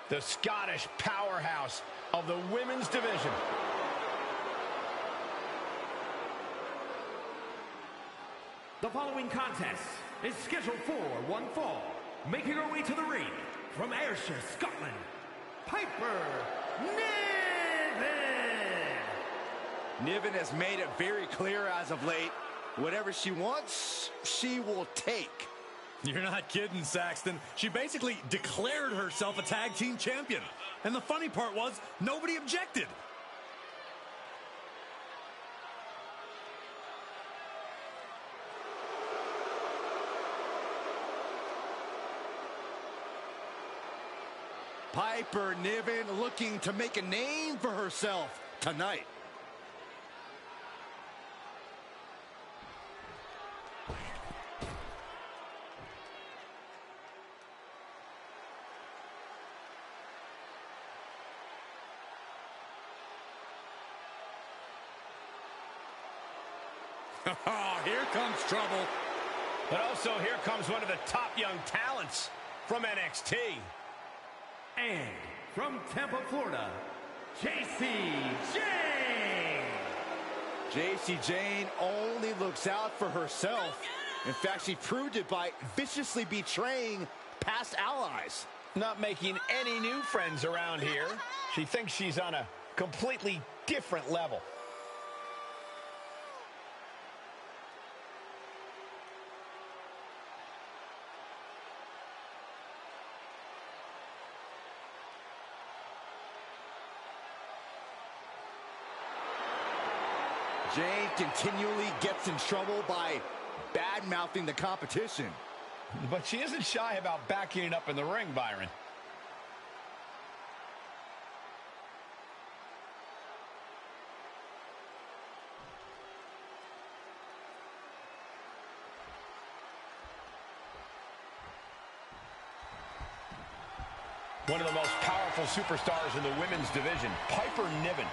the Scottish powerhouse of the women's division. The following contest is scheduled for one fall. Making her way to the ring from Ayrshire, Scotland, Piper Niven. Niven has made it very clear as of late, whatever she wants, she will take. You're not kidding, Saxton. She basically declared herself a tag team champion. And the funny part was, nobody objected. Piper Niven looking to make a name for herself tonight. Oh, here comes trouble. But also here comes one of the top young talents from NXT. And from Tampa, Florida, Jacy Jayne. Jacy Jayne only looks out for herself. In fact, she proved it by viciously betraying past allies. Not making any new friends around here. She thinks she's on a completely different level. Jayne continually gets in trouble by bad-mouthing the competition. But she isn't shy about backing it up in the ring, Byron. One of the most powerful superstars in the women's division, Piper Niven.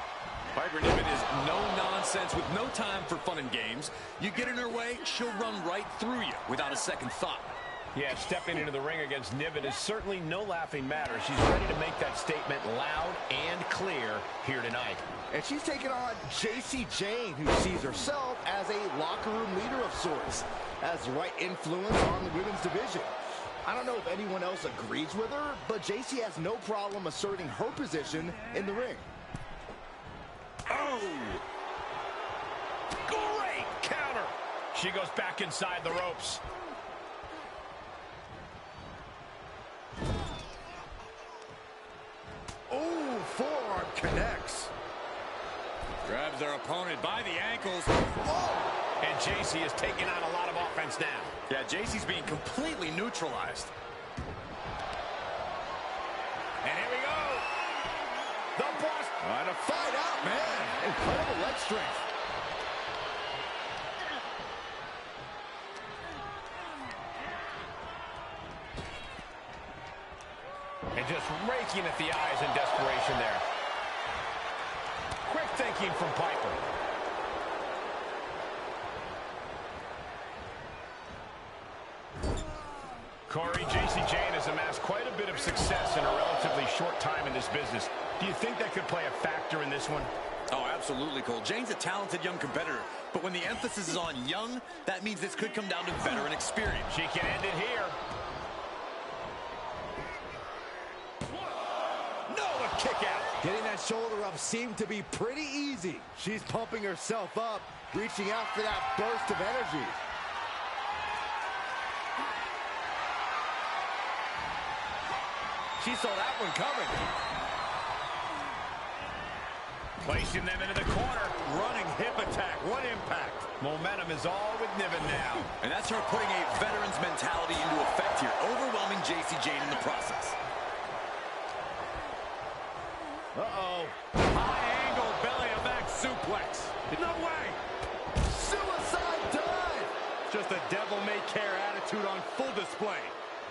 Piper Niven is no nonsense with no time for fun and games. You get in her way, she'll run right through you without a second thought. Yeah, stepping into the ring against Niven is certainly no laughing matter. She's ready to make that statement loud and clear here tonight. And she's taking on Jacy Jayne, who sees herself as a locker room leader of sorts, as the right influence on the women's division. I don't know if anyone else agrees with her, but Jacy has no problem asserting her position in the ring. Oh! Great counter! She goes back inside the ropes. Oh, forearm connects. Grabs their opponent by the ankles. Whoa! And Jacy is taking on a lot of offense now. Yeah, Jacy's being completely neutralized. And here we go! The boss! Trying to fight out, man! Incredible leg strength. And just raking at the eyes in desperation there. Quick thinking from Piper. Corey, Jacy Jayne has amassed quite a bit of success in a relatively short time in this business. Do you think that could play a factor in this one? Oh, absolutely, Cole. Jayne's a talented young competitor, but when the emphasis is on young, that means this could come down to veteran experience. She can end it here. No, a kick out. Getting that shoulder up seemed to be pretty easy. She's pumping herself up, reaching out for that burst of energy. She saw that one coming. Placing them into the corner. Running hip attack. What impact. Momentum is all with Niven now. And that's her putting a veteran's mentality into effect here, overwhelming Jacy Jayne in the process. Uh-oh. High angle belly to back suplex. No way. Suicide dive. Just a devil-may-care attitude on full display.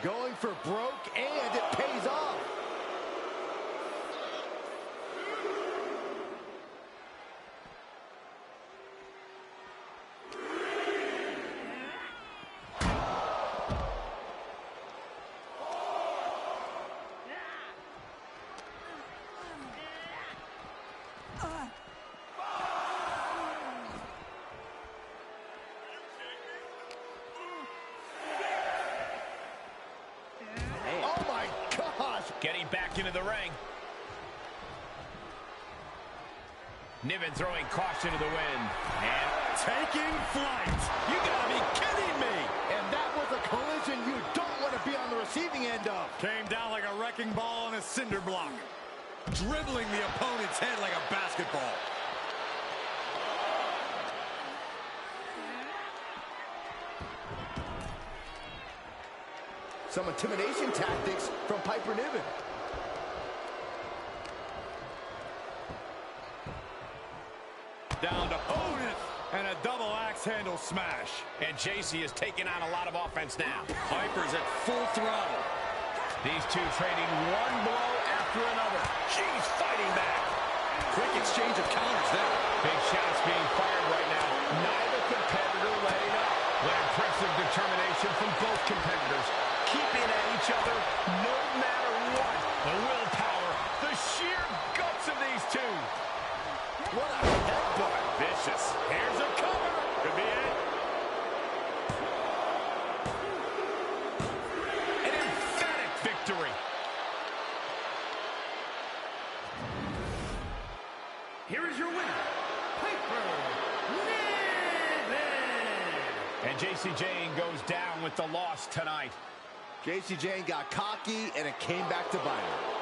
Going for broke, and it pays off. back into the ring. Niven throwing caution to the wind. And taking flight. You gotta be kidding me. And that was a collision you don't want to be on the receiving end of. Came down like a wrecking ball on a cinder block. Dribbling the opponent's head like a basketball. Some intimidation tactics from Piper Niven. Down to opponent, and a double axe handle smash. And JC is taking on a lot of offense now. Piper's at full throttle. These two trading one blow after another. She's fighting back. Quick exchange of counters there. Big shots being fired right now. Neither competitor letting up. What impressive determination from both competitors. Keeping at each other no matter what. The willpower, the sheer guts of these two. What a headbutt. Vicious. Here's a cover. Could be it. An emphatic victory. Here is your winner, Piper Niven. And JC Jane goes down with the loss tonight. JC Jane got cocky, and it came back to bite her.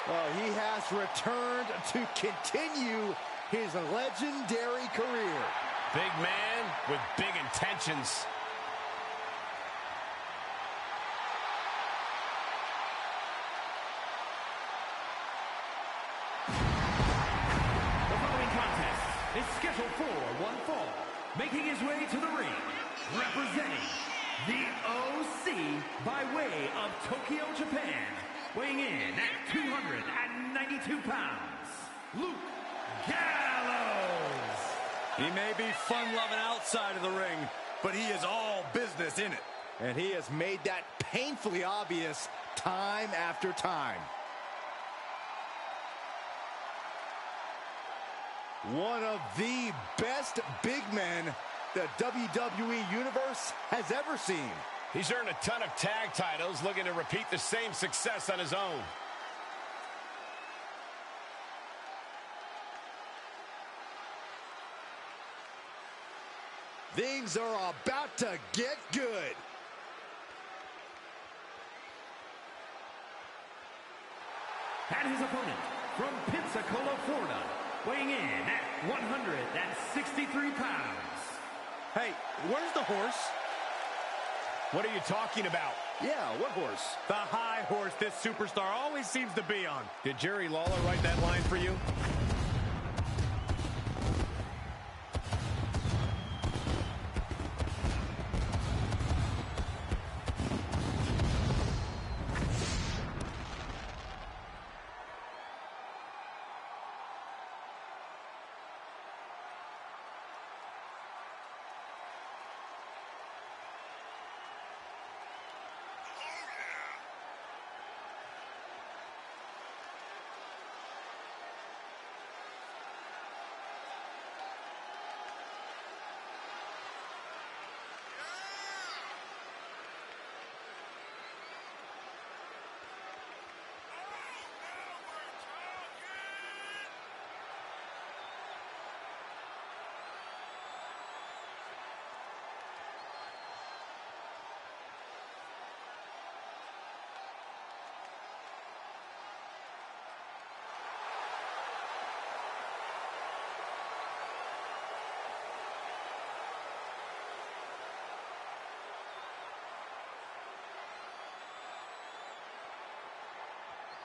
Well, he has returned to continue his legendary career. Big man with big intentions. The following contest is scheduled for one fall. Making his way to the ring, representing the OC by way of Tokyo, Japan. Weighing in at 292 pounds, Luke Gallows. He may be fun-loving outside of the ring, but he is all business in it. And he has made that painfully obvious time after time. One of the best big men the WWE Universe has ever seen. He's earned a ton of tag titles, looking to repeat the same success on his own. Things are about to get good. And his opponent from Pensacola, Florida, weighing in at 163 pounds. Hey, where's the horse? What are you talking about? Yeah, what horse? The high horse this superstar always seems to be on. Did Jerry Lawler write that line for you?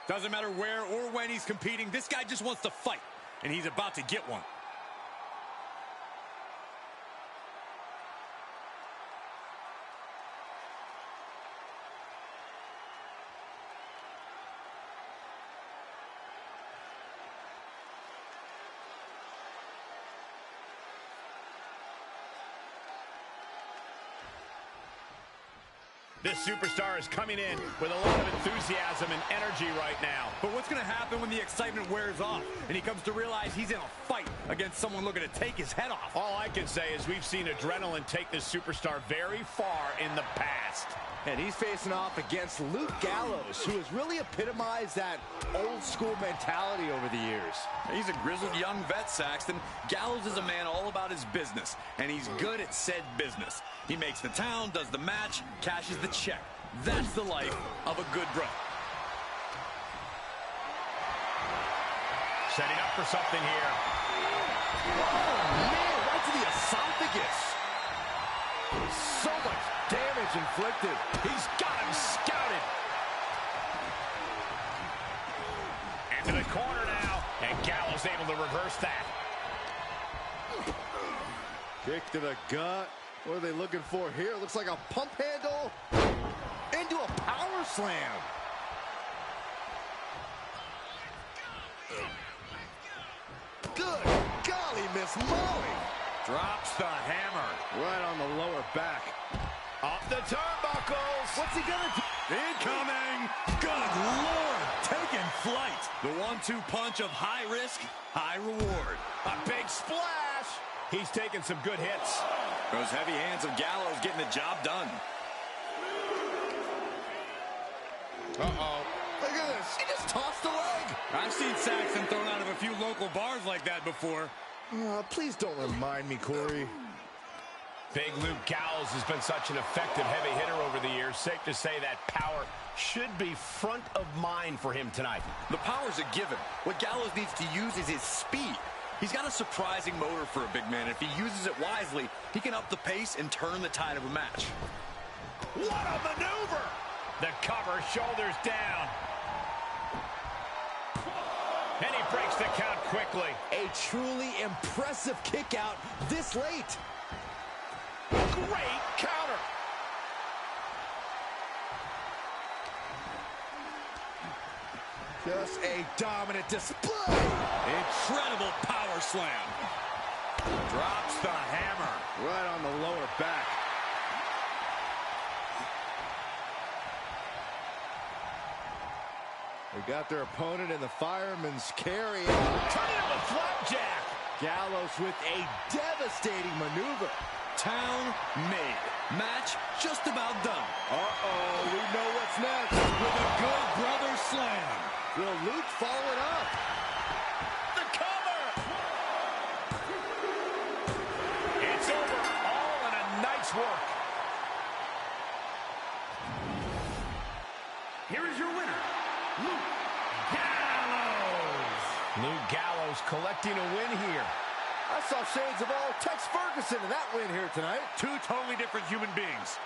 Doesn't matter where or when he's competing, this guy just wants to fight, and he's about to get one. This superstar is coming in with a lot of enthusiasm and energy right now. But what's going to happen when the excitement wears off and he comes to realize he's in a fight against someone looking to take his head off? All I can say is we've seen adrenaline take this superstar very far in the past. And he's facing off against Luke Gallows, who has really epitomized that old school mentality over the years. He's a grizzled young vet, Saxton. Gallows is a man all about his business, and he's good at said business. He makes the town, does the match, cashes the check. That's the life of a good brother. Setting up for something here. Oh, man, right to the esophagus. So much damage inflicted. He's got him scouted. Into the corner now, and Gallows able to reverse that. Kick to the gut. What are they looking for here? Looks like a pump handle into a power slam. Good golly, Miss Molly. Drops the hammer. Right on the lower back. Up the turnbuckles. What's he gonna do? Incoming! Good Lord! Taking flight. The 1-2 punch of high risk, high reward. A big splash. He's taking some good hits. Those heavy hands of Gallows getting the job done. Uh-oh. Look at this. He just tossed a leg. I've seen Saxton thrown out of a few local bars like that before. Please don't remind me, Corey. Big Luke Gallows has been such an effective heavy hitter over the years. Safe to say that power should be front of mind for him tonight. The power's a given. What Gallows needs to use is his speed. He's got a surprising motor for a big man. If he uses it wisely, he can up the pace and turn the tide of a match. What a maneuver! The cover, shoulders down. And he breaks the count quickly. A truly impressive kick out this late. Great counter. Just a dominant display. Incredible power slam. Drops the hammer. Right on the lower back. They got their opponent in the fireman's carry. Turning him a flapjack. Gallows with a devastating maneuver. Town made. Match just about done. Uh-oh, we know what's next. With a good brother slam. Will Luke follow it up? The cover. It's over. All in a night's work. Here is your winner, Luke Gallows. Luke Gallows collecting a win here. I saw shades of all Tex Ferguson in that win here tonight. Two totally different human beings.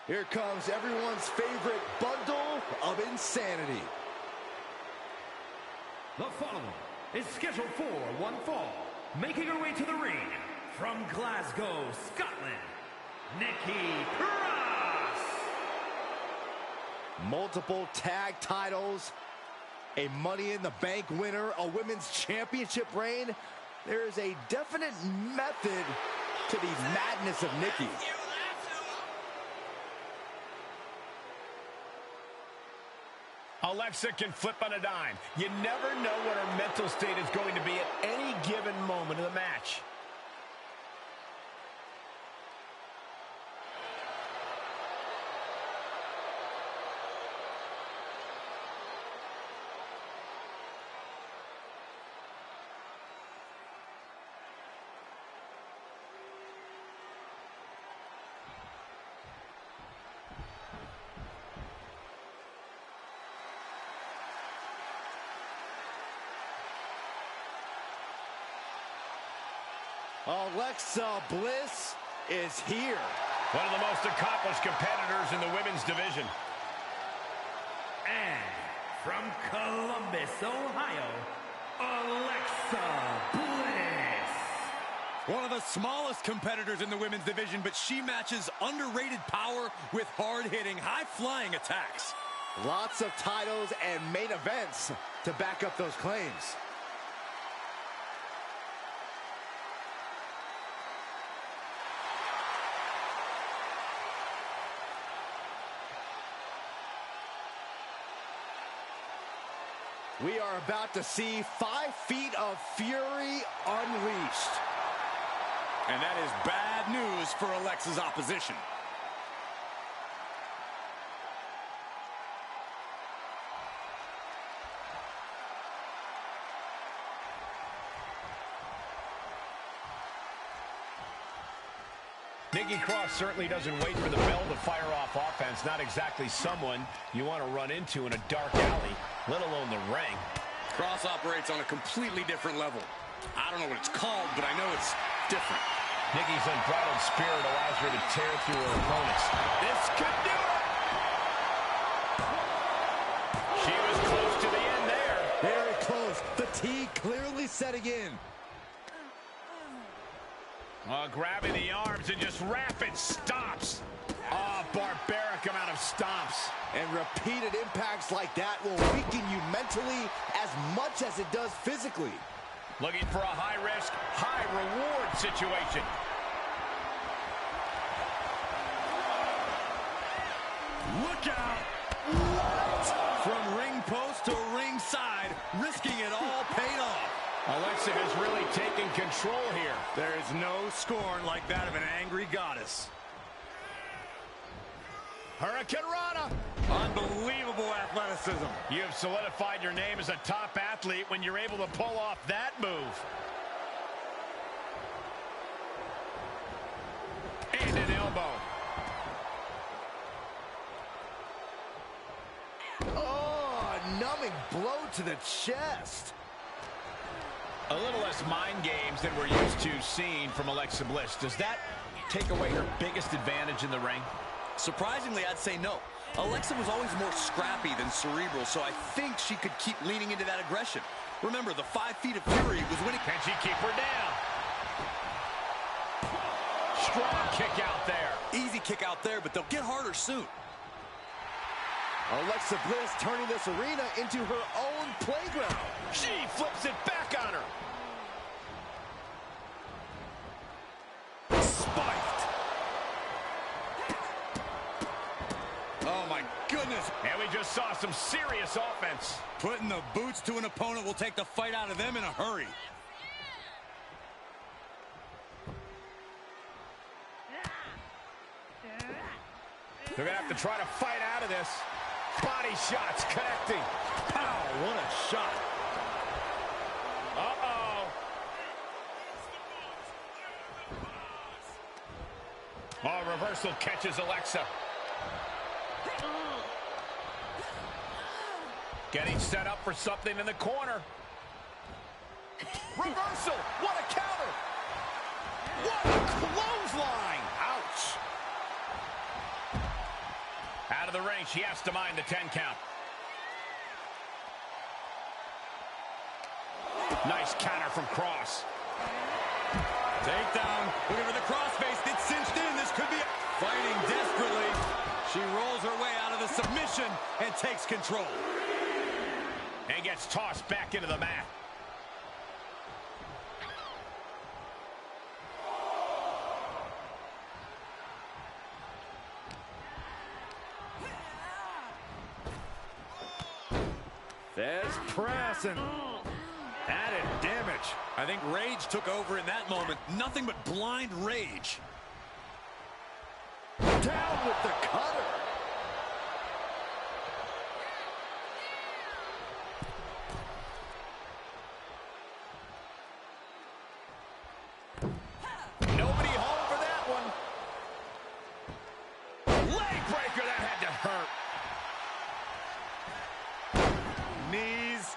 Here comes everyone's favorite bundle of insanity. The following is scheduled for one fall, making her way to the ring from Glasgow, Scotland, Nikki Cross. Multiple tag titles, a Money in the Bank winner, a women's championship reign. There is a definite method to the madness of Nikki. Alexa can flip on a dime. You never know what her mental state is going to be at any given moment of the match. Alexa Bliss is here. One of the most accomplished competitors in the women's division. And from Columbus, Ohio, Alexa Bliss. One of the smallest competitors in the women's division, but she matches underrated power with hard-hitting, high-flying attacks. Lots of titles and main events to back up those claims. We are about to see 5 feet of fury unleashed. And that is bad news for Alexa's opposition. Nikki Cross certainly doesn't wait for the bell to fire off offense. Not exactly someone you want to run into in a dark alley, let alone the ring. Cross operates on a completely different level. I don't know what it's called, but I know it's different. Nikki's unbridled spirit allows her to tear through her opponents. This could do it! She was close to the end there. Very close. Fatigue clearly setting in. Grabbing the arms and just rapid stomps. Barbaric amount of stomps. And repeated impacts like that will weaken you mentally as much as it does physically. Looking for a high-risk, high-reward situation. Look out! What? From ring post to ringside, risking it all paid off. Alexa has really taken control here. There is no scorn like that of an angry goddess. Hurricane Rana. Unbelievable athleticism. You have solidified your name as a top athlete when you're able to pull off that move. And an elbow. Oh, a numbing blow to the chest. A little less mind games than we're used to seeing from Alexa Bliss. Does that take away her biggest advantage in the ring? Surprisingly, I'd say no. Alexa was always more scrappy than cerebral, so I think she could keep leaning into that aggression. Remember, the 5 feet of fury was winning. Can she keep her down? Strong kick out there. Easy kick out there, but they'll get harder soon. Alexa Bliss turning this arena into her own playground. She flips it back on her. Spiked. Oh, my goodness. And we just saw some serious offense. Putting the boots to an opponent will take the fight out of them in a hurry. They're going to have to try to fight out of this. Body shots connecting. Pow, what a shot. Uh-oh. Oh, reversal catches Alexa. Getting set up for something in the corner. Reversal. What a counter. What a clothesline. Ouch. Out of the ring, she has to mind the 10 count. Nice counter from Cross. Takedown. Looking for the crossface. It's cinched in. This could be fighting desperately. She rolls her way out of the submission and takes control. And gets tossed back into the mat. There's press and added damage. I think rage took over in that moment. Nothing but blind rage. Down with the cutter. Nobody home for that one. Leg breaker, that had to hurt. Knees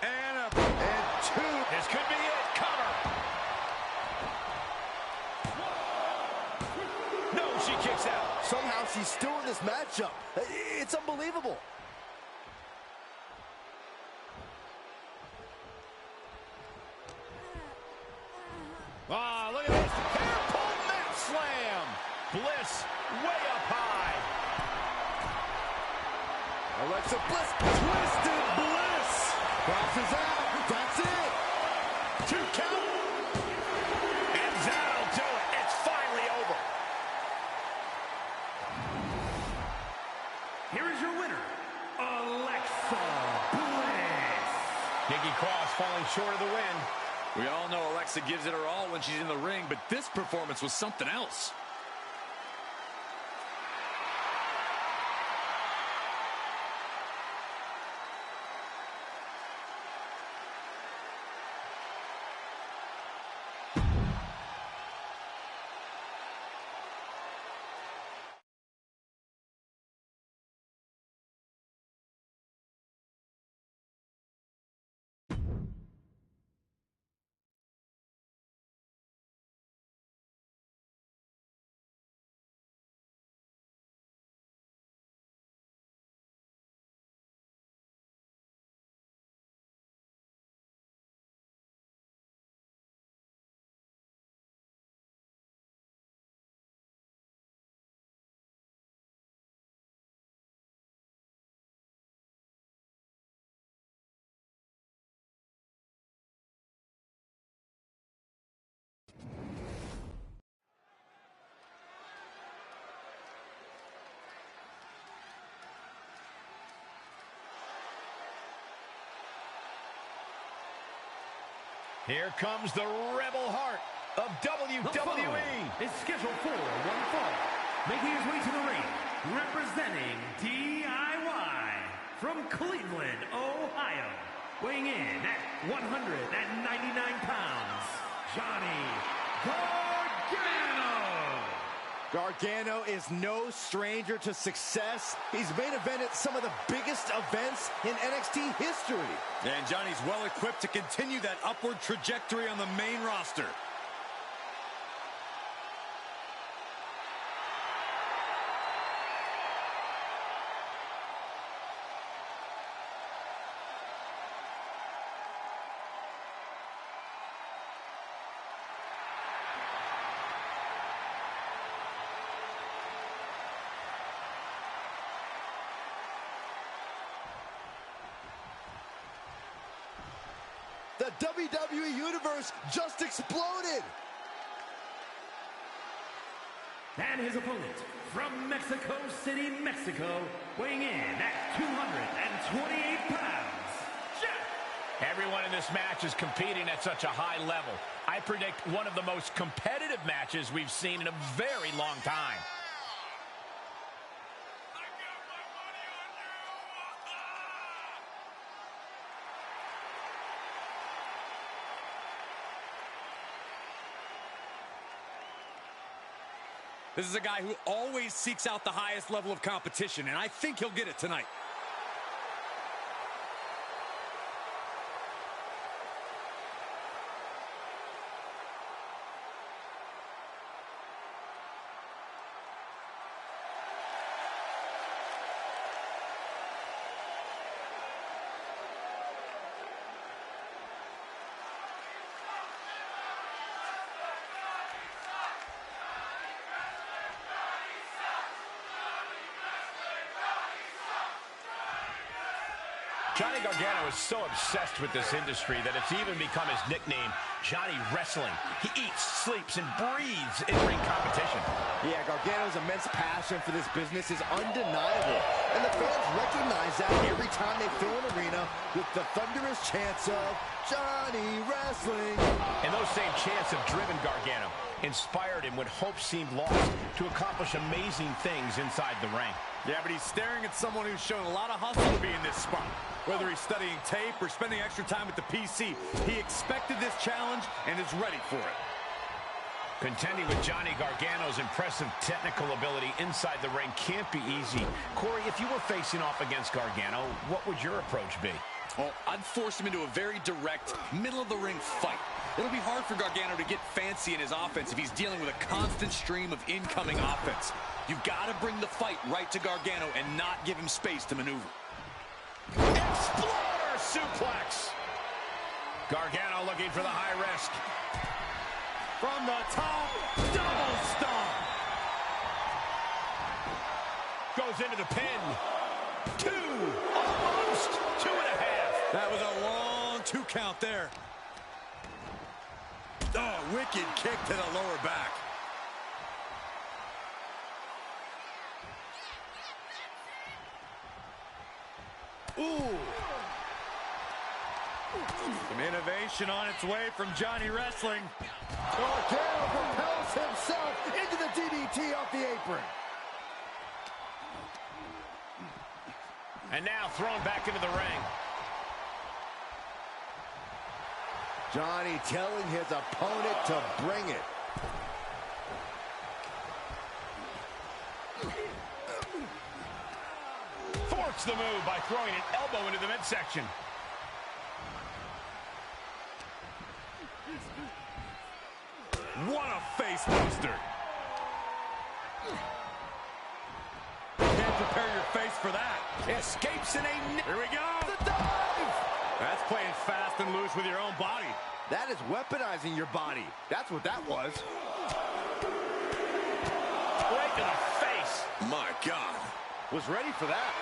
and two. This could be it. Cover. No, she kicks out. Somehow she's still in this matchup. It's unbelievable. Ah, look at this. Hair pull mat slam. Bliss way up high. Alexa Bliss, twisted Bliss. Crosses out. That's it. 2 count. And that'll do it. It's finally over. Here is your winner, Alexa Bliss. Nikki Cross falling short of the win. We all know Alexa gives it her all when she's in the ring, but this performance was something else. Here comes the rebel heart of WWE. The following is scheduled for one fall. Making his way to the ring, representing DIY from Cleveland, Ohio. Weighing in at 199 pounds, Johnny Gargano. Gargano is no stranger to success. He's main evented some of the biggest events in NXT history. And Johnny's well equipped to continue that upward trajectory on the main roster. The WWE Universe just exploded. And his opponent from Mexico City, Mexico, weighing in at 228 pounds, Jeff. Everyone in this match is competing at such a high level. I predict one of the most competitive matches we've seen in a very long time. This is a guy who always seeks out the highest level of competition, and I think he'll get it tonight. Johnny Gargano is so obsessed with this industry that it's even become his nickname, Johnny Wrestling. He eats, sleeps, and breathes in-ring competition. Yeah, Gargano's immense passion for this business is undeniable. And the fans recognize that every time they fill an arena with the thunderous chants of Johnny Wrestling. And those same chants have driven Gargano, inspired him when hope seemed lost, to accomplish amazing things inside the ring. Yeah, but he's staring at someone who's shown a lot of hustle to be in this spot. Whether he's studying tape or spending extra time at the PC, he expected this challenge and is ready for it. Contending with Johnny Gargano's impressive technical ability inside the ring can't be easy. Corey, if you were facing off against Gargano, what would your approach be? Well, I'd force him into a very direct, middle-of-the-ring fight. It'll be hard for Gargano to get fancy in his offense if he's dealing with a constant stream of incoming offense. You've got to bring the fight right to Gargano and not give him space to maneuver. Exploder suplex! Gargano looking for the high risk. From the top, double stomp. Goes into the pin. Two, almost 2.5. That was a long 2 count there. Oh, wicked kick to the lower back. Ooh. Some innovation on its way from Johnny Wrestling. Gargano propels himself into the DDT off the apron. And now thrown back into the ring. Johnny telling his opponent to bring it. Thwarts the move by throwing an elbow into the midsection. What a face buster. Can't prepare your face for that. Escapes in a... Here we go. The dive! That's playing fast and loose with your own body. That is weaponizing your body. That's what that was. Right to the face. My God. Was ready for that.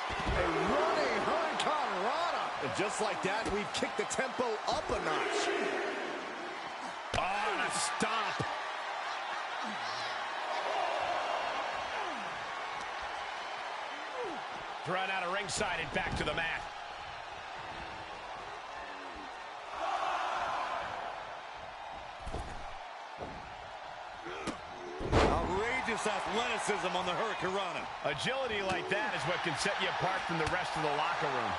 A running Hurricane Rana. And just like that, we've kicked the tempo up a notch. Oh, and a stomp. Thrown out of ringside and back to the mat. Outrageous athleticism on the Hurricane Rana. Agility like that is what can set you apart from the rest of the locker room.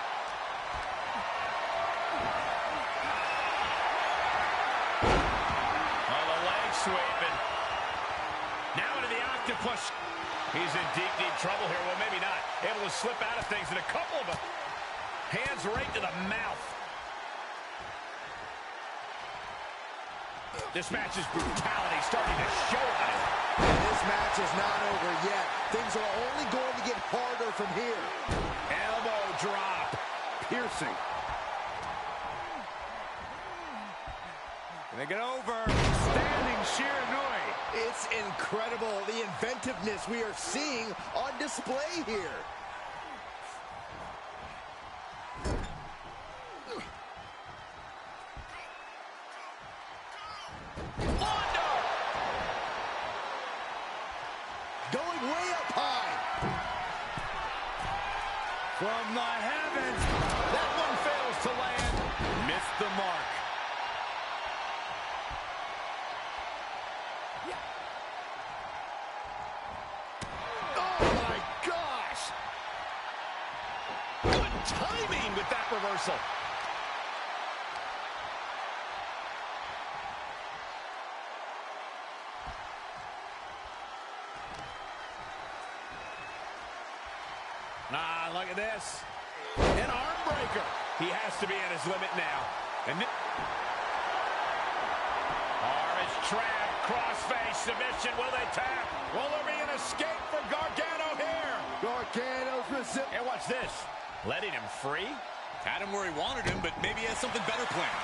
Oh, the leg sweeping. Now into the octopus. He's in deep, deep trouble here. Well, maybe not. Able to slip out of things, and a couple of them. Hands right to the mouth. This match's brutality starting to show on it. And this match is not over yet. Things are only going to get harder from here. Elbow drop. Piercing. Can they get over? Standing Shiranui. It's incredible, the inventiveness we are seeing on display here. Going way up high. From the heavens. That one fails to land. Missed the mark. Oh my gosh. Good timing with that reversal. Ah, look at this. An arm breaker. He has to be at his limit now. And arm is trapped. Crossface submission. Will they tap? Will there be an escape for Gargano here? Gargano's resistance. And watch this. Letting him free? Had him where he wanted him, but maybe he has something better planned.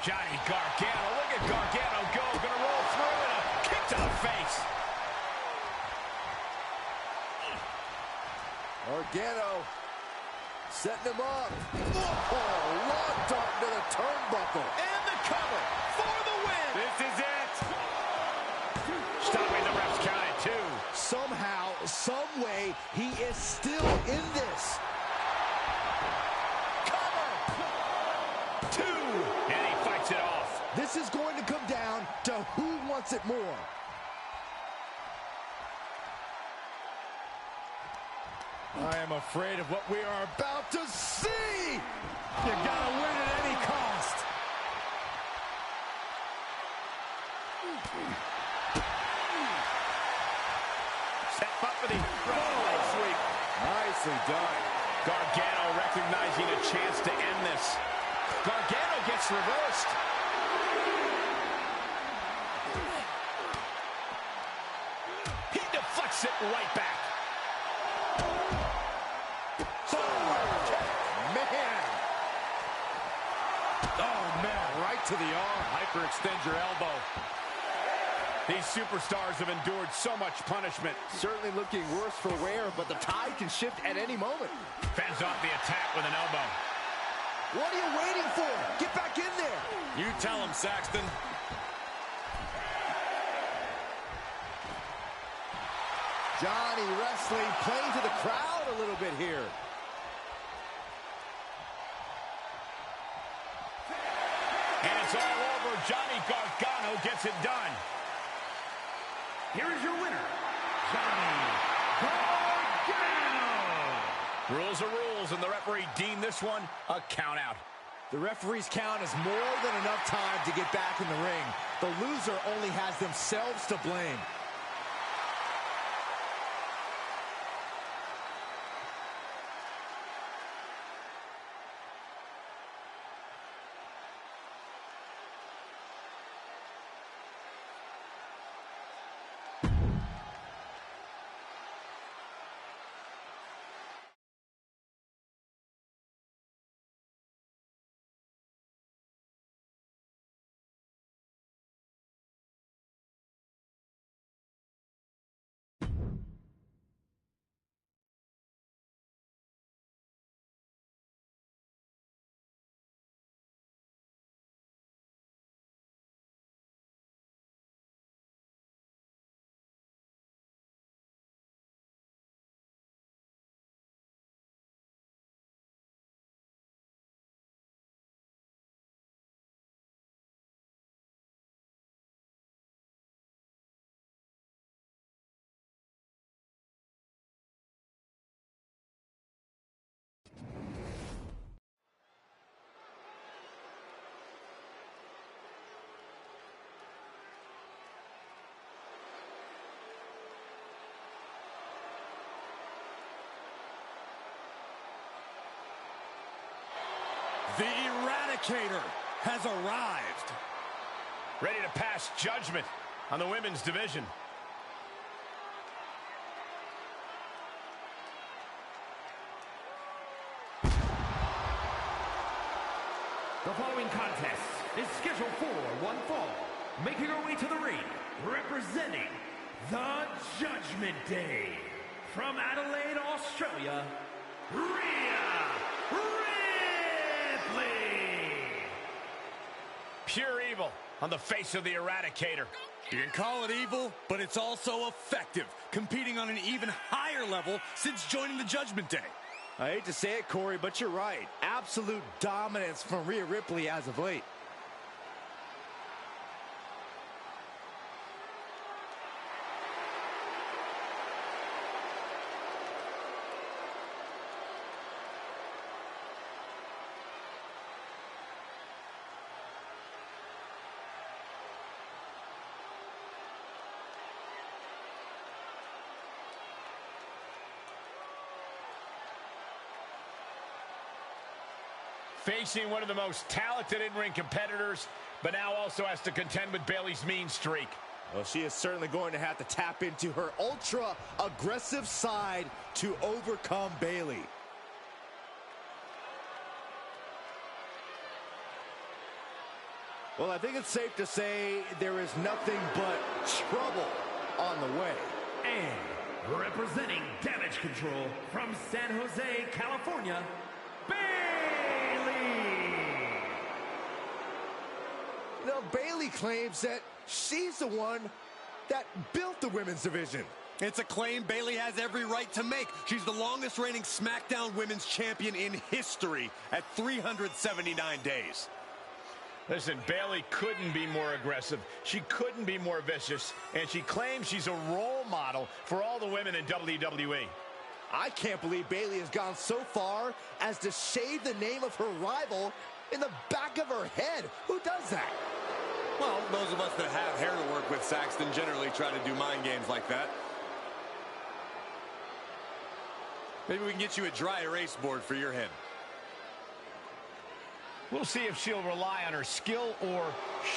Johnny Gargano. Look at Gargano go. Gonna roll through and a kick to the face. Gargano setting him up. Oh, long dart to the turnbuckle. And the cover for the win. This is it. Stopping the ref's count at 2. Somehow, some way, he is still in this. Cover. 2. And he fights it off. This is going to come down to who wants it more. I am afraid of what we are about to see. You gotta win at any cost. Set up for the leg sweep. Nicely done. Gargano recognizing a chance to end this. Gargano gets reversed. He deflects it right back. Right to the arm. Hyperextend your elbow. These superstars have endured so much punishment. Certainly looking worse for wear, but the tide can shift at any moment. Fends off the attack with an elbow. What are you waiting for? Get back in there. You tell him, Saxton. Johnny Wrestling playing to the crowd a little bit here. And it's all over. Johnny Gargano gets it done. Here is your winner, Johnny Gargano. Rules are rules, and the referee deemed this one a count out. The referee's count is more than enough time to get back in the ring. The loser only has themselves to blame. The Eradicator has arrived. Ready to pass judgment on the women's division. The following contest is scheduled for one fall. Making her way to the ring, representing the Judgment Day. From Adelaide, Australia, Rhea Ripley. Pure evil on the face of the Eradicator. You can call it evil, but it's also effective, competing on an even higher level since joining the Judgment Day. I hate to say it, Corey, but you're right. Absolute dominance from Rhea Ripley as of late. Facing one of the most talented in-ring competitors, but now also has to contend with Bayley's mean streak. Well, she is certainly going to have to tap into her ultra-aggressive side to overcome Bayley. Well, I think it's safe to say there is nothing but trouble on the way. And representing Damage Control from San Jose, California, Bayley. Now, Bayley claims that she's the one that built the women's division. It's a claim Bayley has every right to make. She's the longest reigning SmackDown Women's Champion in history at 379 days. Listen, Bayley couldn't be more aggressive. She couldn't be more vicious. And she claims she's a role model for all the women in WWE. I can't believe Bayley has gone so far as to shave the name of her rival in the back of her head. Who does that? Well, those of us that have hair to work with, Saxton, generally try to do mind games like that. Maybe we can get you a dry erase board for your head. We'll see if she'll rely on her skill or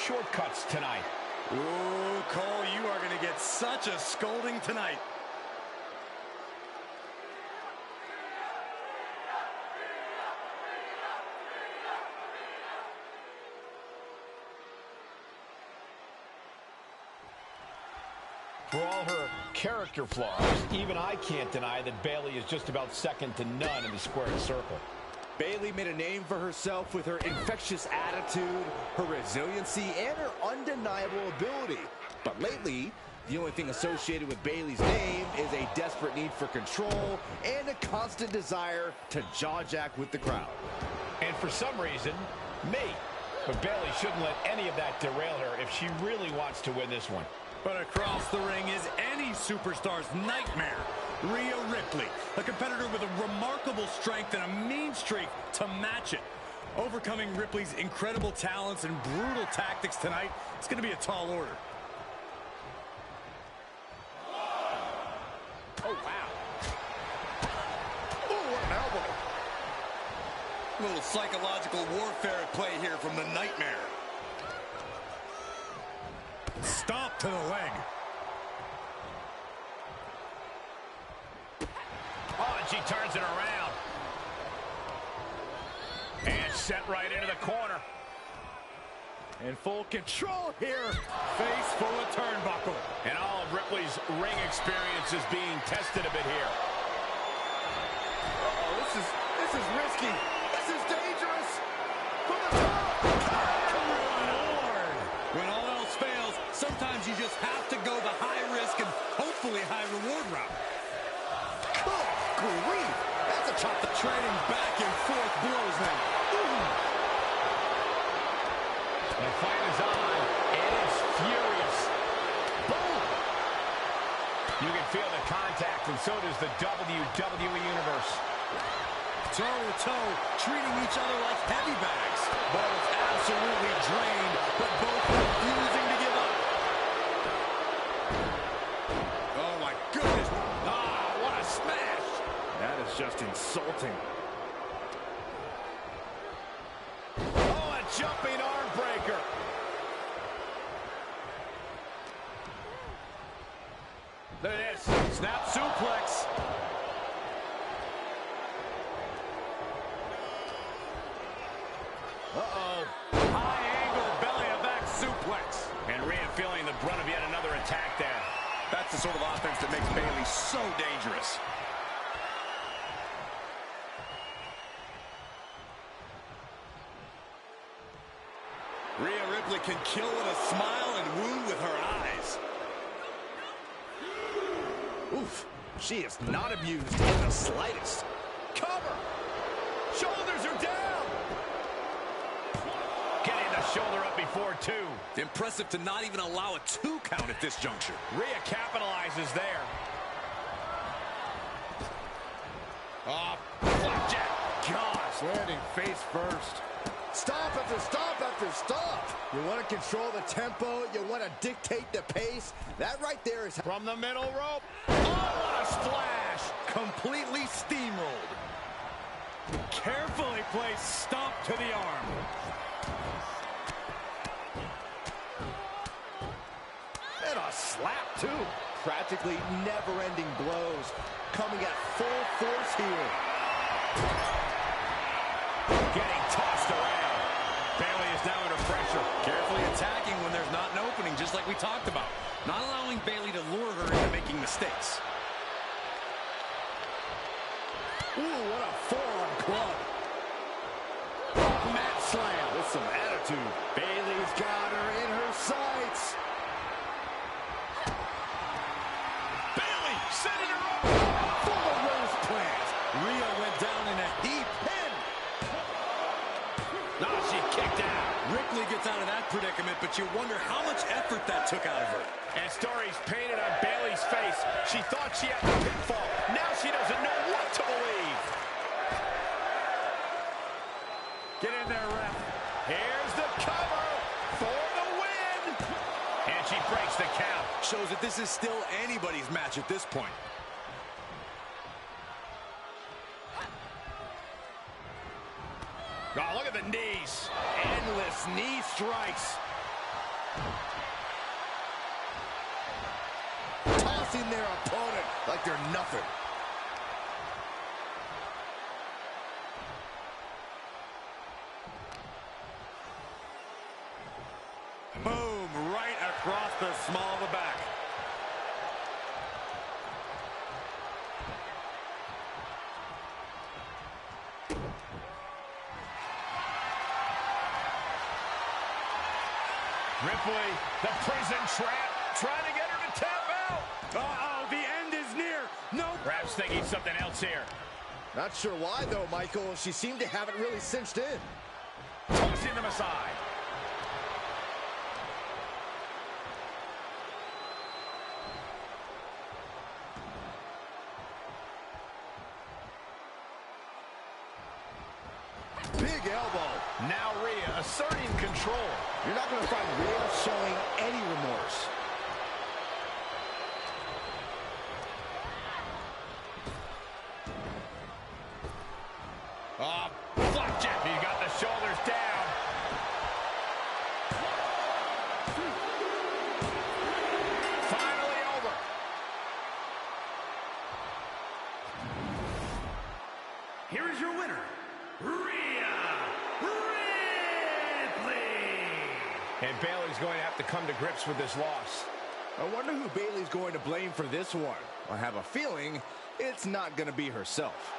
shortcuts tonight. Ooh, Cole, you are going to get such a scolding tonight. For all her character flaws, even I can't deny that Bayley is just about second to none in the squared circle. Bayley made a name for herself with her infectious attitude, her resiliency, and her undeniable ability. But lately, the only thing associated with Bayley's name is a desperate need for control and a constant desire to jaw-jack with the crowd. And for some reason, me. But Bayley shouldn't let any of that derail her if she really wants to win this one. But across the ring is any superstar's nightmare. Rhea Ripley, a competitor with a remarkable strength and a mean streak to match it. Overcoming Ripley's incredible talents and brutal tactics tonight, it's going to be a tall order. Oh, wow. Oh, what an elbow. A little psychological warfare at play here from the Nightmare. Stomp to the leg. Oh, and she turns it around. And set right into the corner. In full control here. Face full of turnbuckle. And all of Ripley's ring experience is being tested a bit here. Uh-oh, this is risky. This is dangerous. From the top. Lord. When all else fails, sometimes you just have to go the high risk and hopefully high reward route. Good grief. That's a chop. Trading back and forth blows now. The fight is on, and it's furious. Boom! You can feel the contact, and so does the WWE Universe. Toe-to-toe, treating each other like heavy bags. Both absolutely drained, but both refusing to give up. Oh, my goodness. Ah, what a smash! That is just insulting. Oh, a jumping arm breaker. Look at this. Snap suplex. Uh-oh. High angle belly-to-back suplex. And Rhea feeling the brunt of yet another attack there. That's the sort of offense that makes Bayley so dangerous. Rhea Ripley can kill with a smile and wound with her eyes. Oof. She is not abused in the slightest. Cover. Shoulders are down. Getting the shoulder up before two. Impressive to not even allow a 2 count at this juncture. Rhea capitalizes there. Flapjack. Gosh, landing face first. Stop after stop after stop. You want to control the tempo. You want to dictate the pace. That right there is... From the middle rope. Oh, what a splash. Completely steamrolled. Carefully placed stomp to the arm. And a slap, too. Practically never-ending blows. Coming at full force here. Getting tossed around. Bayley is now under pressure. Carefully attacking when there's not an opening, just like we talked about. Not allowing Bayley to lure her into making mistakes. Ooh, what a forearm club. Mat slam with some attitude. Bayley's got her in her sights. Bayley setting her up. For the rose plant. Rhea went down in a deep pin. Oh, she kicked out. Ripley gets out of that predicament, but you wonder how much effort that took out of her. And stories painted on Bayley's face. She thought she had the pinfall. Now she doesn't know what to believe. Get in there, ref. Here's the cover for the win. And she breaks the count. Shows that this is still anybody's match at this point. Oh, look at the knees. Endless knee strikes. Tossing their opponent like they're nothing. Boom, right across the small of the back. Ripley, the prison trap, trying to get her to tap out. Uh-oh, the end is near. No. Perhaps thinking something else here. Not sure why, though, Michael. She seemed to have it really cinched in. Tossing them aside. Big elbow. Now Rhea asserting control. You're not going to find Rhea showing any remorse. Oh, flapjack. He got the shoulders down. Finally over. Here is your winner, Rhea Ripley. And Bayley's going to have to come to grips with this loss. I wonder who Bayley's going to blame for this one. I have a feeling it's not going to be herself.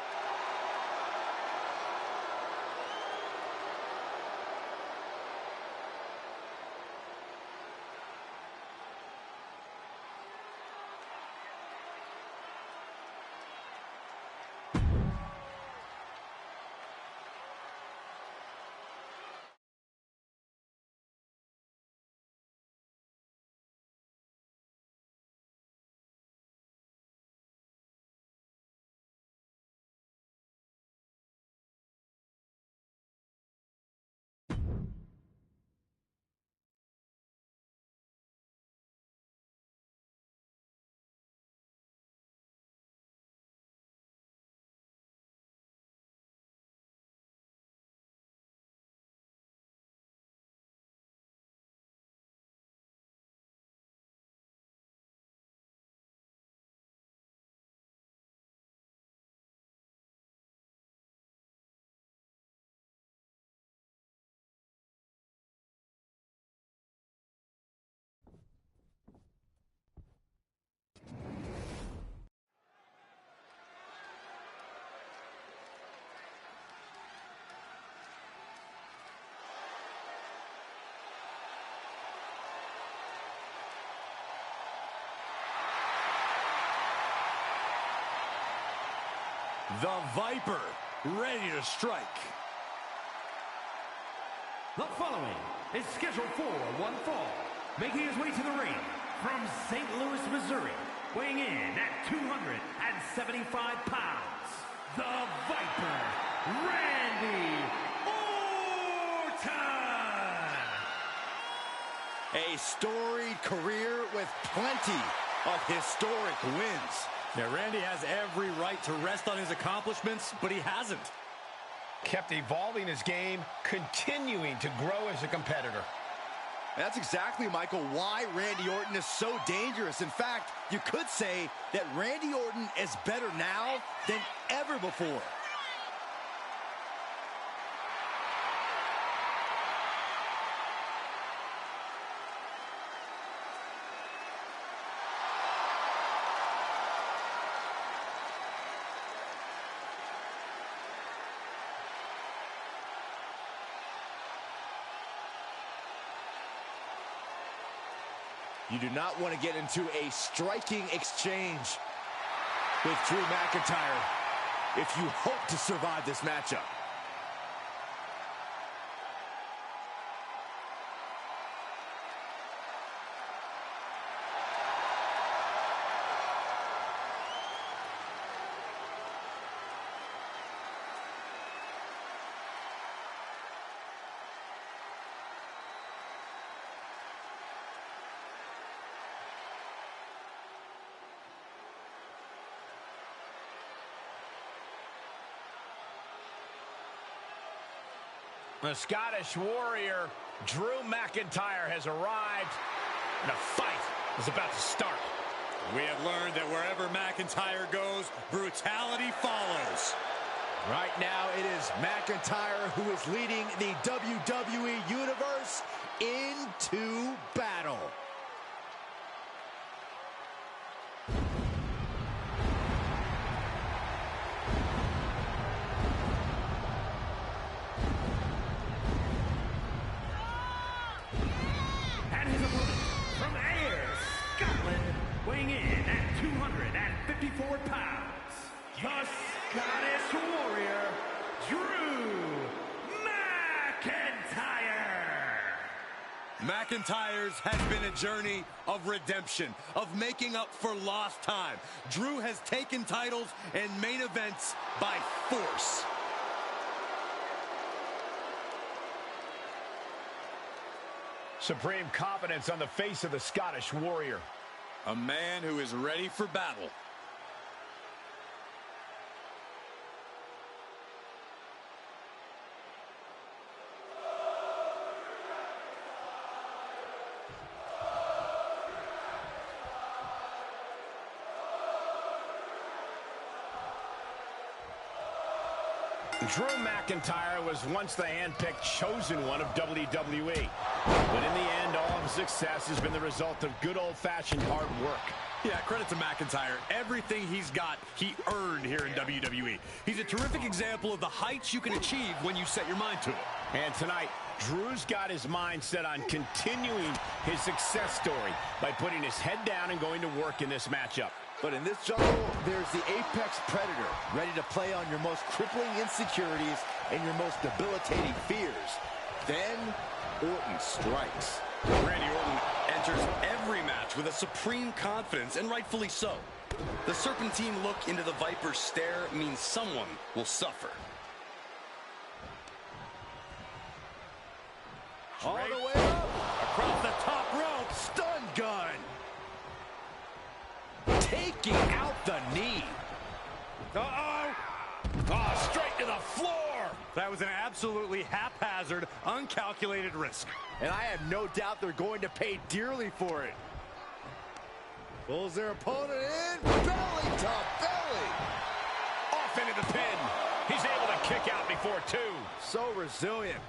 The Viper, ready to strike. The following is scheduled for one fall, making his way to the ring from St. Louis, Missouri, weighing in at 275 pounds, the Viper, Randy Orton. A storied career with plenty of historic wins. Now, Randy has every right to rest on his accomplishments, but he hasn't. Kept evolving his game, continuing to grow as a competitor. That's exactly, Michael, why Randy Orton is so dangerous. In fact, you could say that Randy Orton is better now than ever before. You do not want to get into a striking exchange with Drew McIntyre if you hope to survive this matchup. The Scottish Warrior, Drew McIntyre, has arrived, and a fight is about to start. We have learned that wherever McIntyre goes, brutality follows. Right now, it is McIntyre who is leading the WWE Universe into battle. And his opponent from Ayr, Scotland, weighing in at 254 pounds, the Scottish Warrior, Drew McIntyre. McIntyre's has been a journey of redemption, of making up for lost time. Drew has taken titles and main events by force. Supreme confidence on the face of the Scottish Warrior. A man who is ready for battle. Drew McIntyre was once the handpicked chosen one of WWE. But in the end, all of his success has been the result of good old-fashioned hard work. Yeah, credit to McIntyre. Everything he's got, he earned here in WWE. He's a terrific example of the heights you can achieve when you set your mind to it. And tonight, Drew's got his mind set on continuing his success story by putting his head down and going to work in this matchup. But in this jungle, there's the apex predator, ready to play on your most crippling insecurities and your most debilitating fears. Then, Orton strikes. Randy Orton enters every match with a supreme confidence, and rightfully so. The serpentine look into the Viper's stare means someone will suffer. All the way up. Across the top rope. Stun gun. Taking out the knee. Uh-oh. Oh, straight to the floor. That was an absolutely haphazard, uncalculated risk. And I have no doubt they're going to pay dearly for it. Pulls their opponent in. Belly to belly. Off into the pin. He's able to kick out before two. So resilient.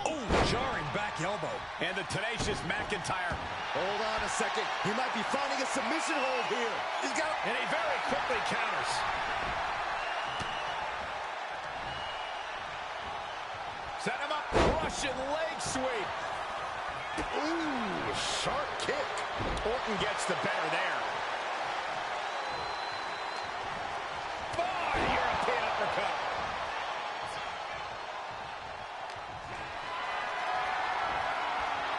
Oh, jarring back elbow. And the tenacious McIntyre. Hold on a second. He might be finding a submission hold here. He's got it. And he very quickly counters. Set him up. Russian leg sweep. Ooh, sharp kick. Orton gets the better there. Oh, European uppercut.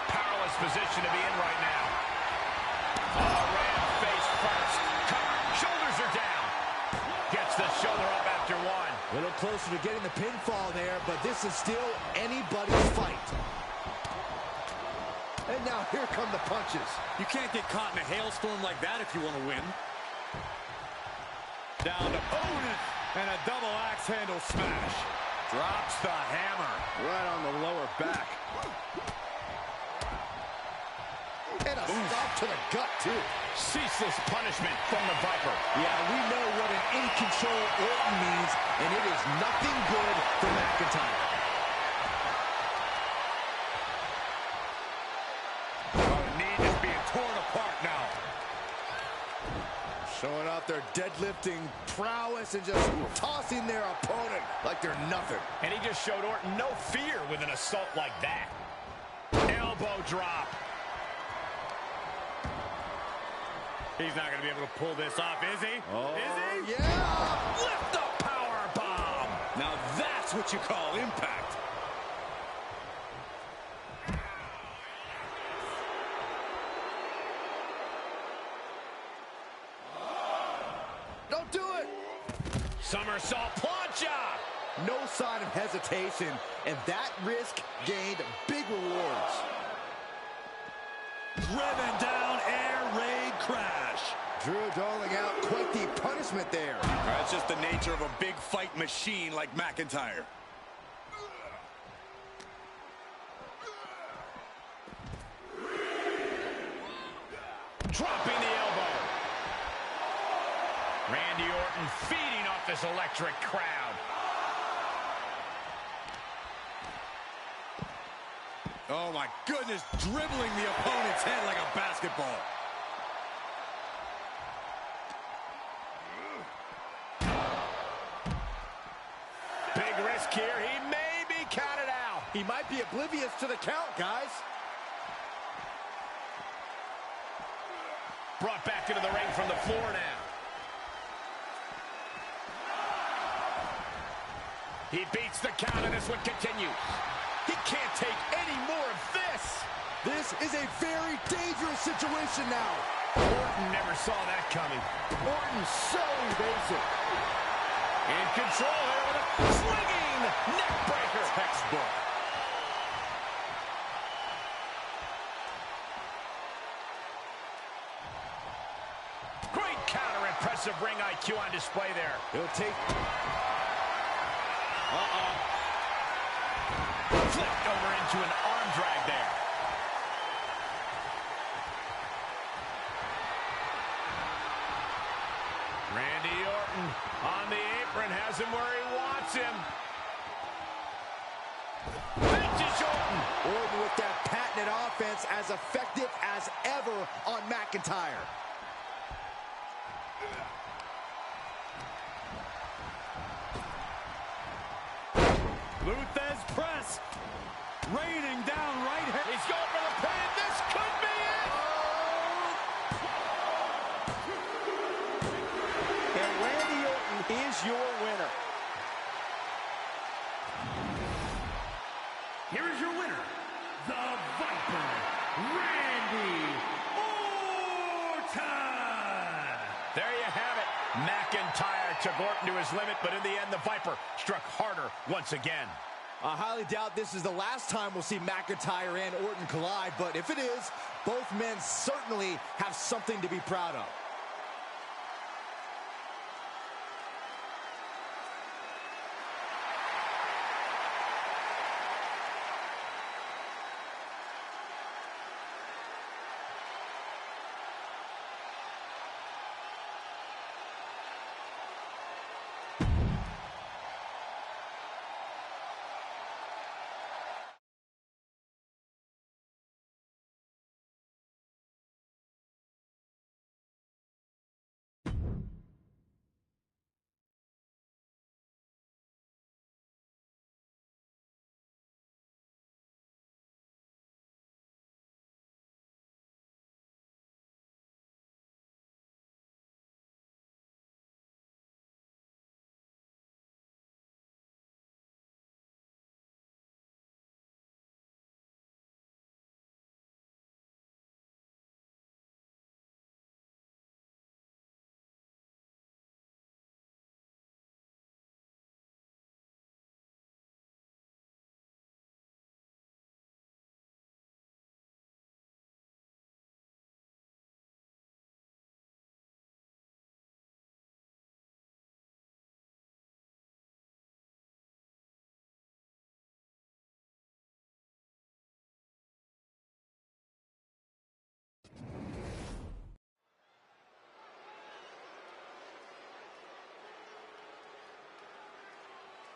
Powerless position to be in right now. Oh, ram face first. Cover. Shoulders are down. Gets the shoulder up after one. A little closer to getting the pinfall there, but this is still anybody's fight. And now here come the punches. You can't get caught in a hailstorm like that if you want to win. Down to Odin, and a double axe handle smash. Drops the hammer. Right on the lower back. And a stop to the gut, too. Ceaseless punishment from the Viper. Yeah, we know what an in-control Orton means, and it is nothing good for McIntyre. Oh, the knee is being torn apart now. Showing off their deadlifting prowess and just tossing their opponent like they're nothing. And he just showed Orton no fear with an assault like that. Elbow drop. He's not going to be able to pull this off, is he? Oh, is he? Yeah! Lift the power bomb. Now that's what you call impact. Don't do it! Somersault plancha. No sign of hesitation, and that risk gained big rewards. Driven down, air raid crash. Drew doling out quite the punishment there. That's just the nature of a big fight machine like McIntyre. Dropping the elbow. Randy Orton feeding off this electric crowd. Oh my goodness, dribbling the opponent's head like a basketball. Big risk here. He may be counted out. He might be oblivious to the count, guys. Brought back into the ring from the floor now. He beats the count, and this one continues. He can't take any more of this. This is a very dangerous situation now. Orton never saw that coming. Orton's so evasive. In control here with a slinging neck breaker. Textbook. Great counter, impressive ring IQ on display there. He'll take... Flipped over into an arm drag there. Randy Orton on the apron, has him where he wants him. Vintage Orton. Orton with that patented offense as effective as ever on McIntyre. Luthez press. Raining down right hand. He's going for the pin. This could be it. And Randy Orton is your winner. Here is your winner, the Viper, Randy Orton. There you have it. McIntyre took Orton to his limit, but in the end, the Viper struck harder once again. I highly doubt this is the last time we'll see McIntyre and Orton collide, but if it is, both men certainly have something to be proud of.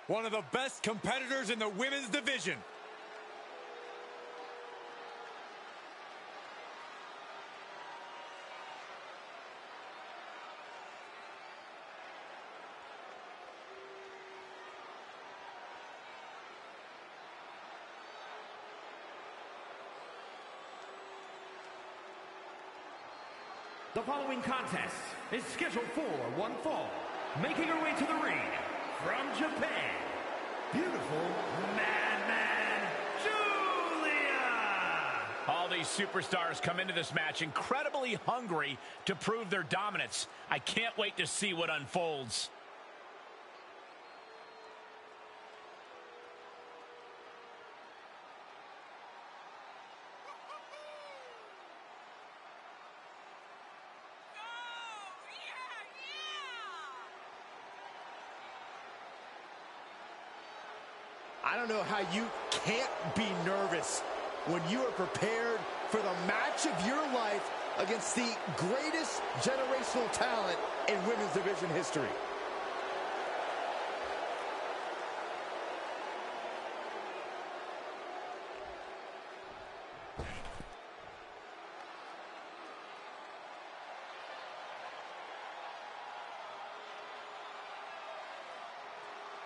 One of the best competitors in the women's division. The following contest is scheduled for one fall. Making her way to the ring from Japan, beautiful Madman Julia! All these superstars come into this match incredibly hungry to prove their dominance. I can't wait to see what unfolds. I don't know how you can't be nervous when you are prepared for the match of your life against the greatest generational talent in women's division history.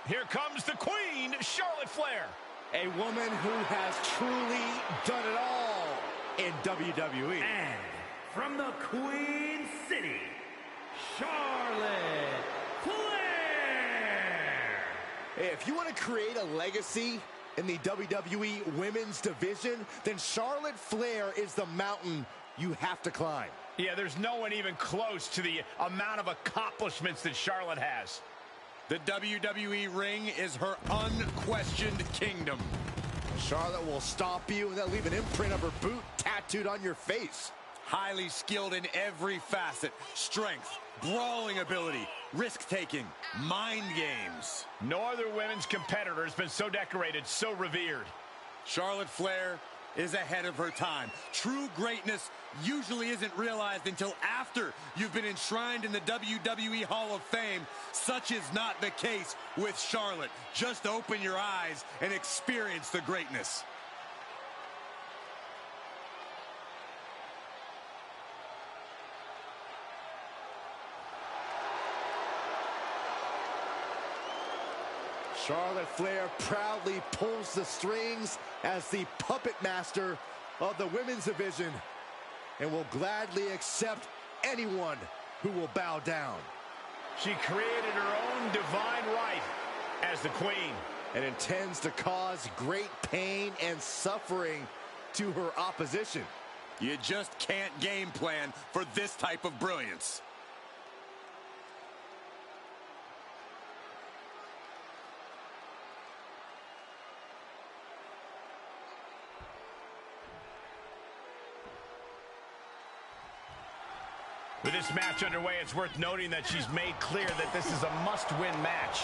Here comes the Queen, Charlotte Flair. A woman who has truly done it all in WWE. And from the Queen City, Charlotte Flair. If you want to create a legacy in the WWE Women's Division, then Charlotte Flair is the mountain you have to climb. Yeah, there's no one even close to the amount of accomplishments that Charlotte has. The WWE ring is her unquestioned kingdom. Charlotte will stop you and then leave an imprint of her boot tattooed on your face. Highly skilled in every facet. Strength, brawling ability, risk-taking, mind games. No other women's competitor has been so decorated, so revered. Charlotte Flair is ahead of her time. True greatness usually isn't realized until after you've been enshrined in the WWE Hall of Fame. Such is not the case with Charlotte. Just open your eyes and experience the greatness. Charlotte Flair proudly pulls the strings as the puppet master of the women's division and will gladly accept anyone who will bow down. She created her own divine right as the Queen and intends to cause great pain and suffering to her opposition. You just can't game plan for this type of brilliance. With this match underway, it's worth noting that she's made clear that this is a must-win match.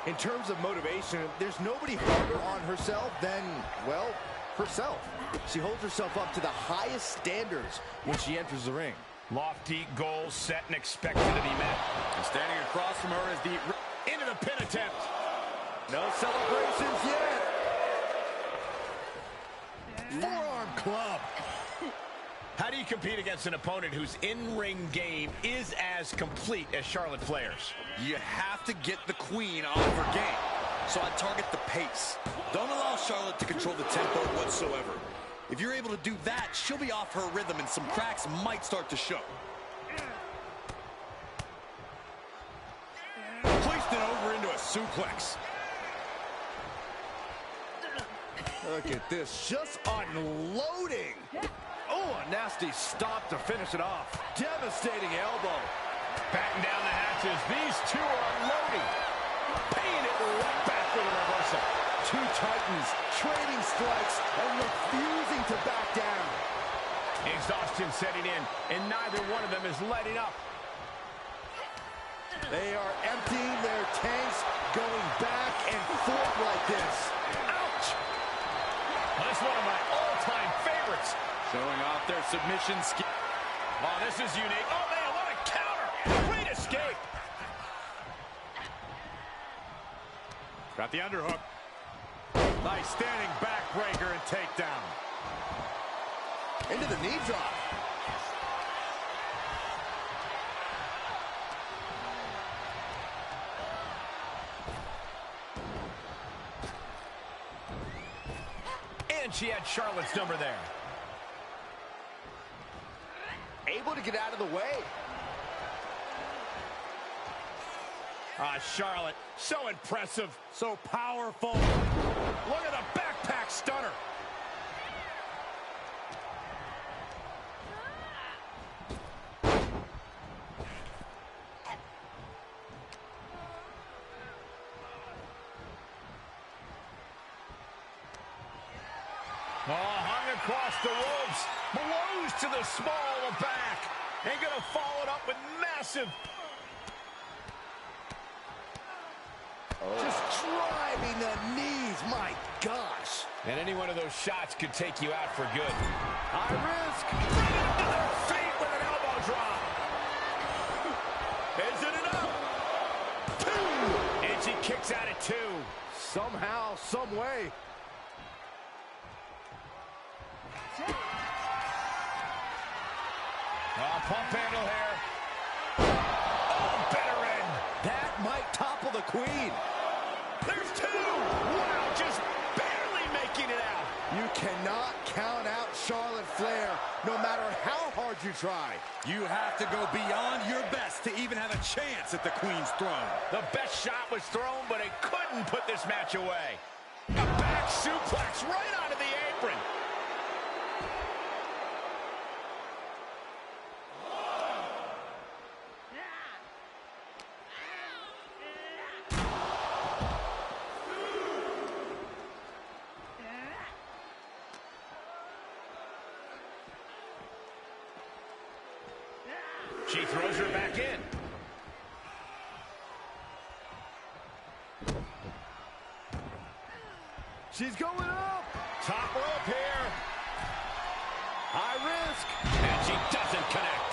In terms of motivation, there's nobody harder on herself than, well, herself. She holds herself up to the highest standards when she enters the ring. Lofty goals set and expected to be met. And standing across from her is the... Into the pin attempt. No celebrations yet. Forearm club. How do you compete against an opponent whose in-ring game is as complete as Charlotte Flair's? You have to get the Queen off her game. So I target the pace. Don't allow Charlotte to control the tempo whatsoever. If you're able to do that, she'll be off her rhythm and some cracks might start to show. Placed it over into a suplex. Look at this, just unloading. Oh, a nasty stop to finish it off. Devastating elbow. Batten down the hatches. These two are unloading. Paying it right back with a reversal. Two titans trading strikes and refusing to back down. Exhaustion setting in, and neither one of them is letting up. They are emptying their tanks, going back and forth like this. Ouch! That's one of my all-time favorites. Showing off their submission skill. Oh, this is unique. Oh, man, what a counter. Great escape. Got the underhook. Nice standing backbreaker and takedown. Into the knee drop. And she had Charlotte's number there. Able able to get out of the way. Charlotte, so impressive. So powerful. Look at the backpack stunner. Hung across the ropes. Blows to the small of the back. And gonna follow it up with massive. Just driving the knees, my gosh. And any one of those shots could take you out for good. High risk. Bringing it to their feet with an elbow drop. Is it enough? Two. And she kicks out at 2. Somehow, some way. Pump handle here. Oh, better end. That might topple the queen. There's 2. Wow, just barely making it out. You cannot count out Charlotte Flair, no matter how hard you try. You have to go beyond your best to even have a chance at the Queen's throne. The best shot was thrown, but it couldn't put this match away. A back suplex right onto the apron. She throws her back in. She's going up. Top rope here. High risk. And she doesn't connect.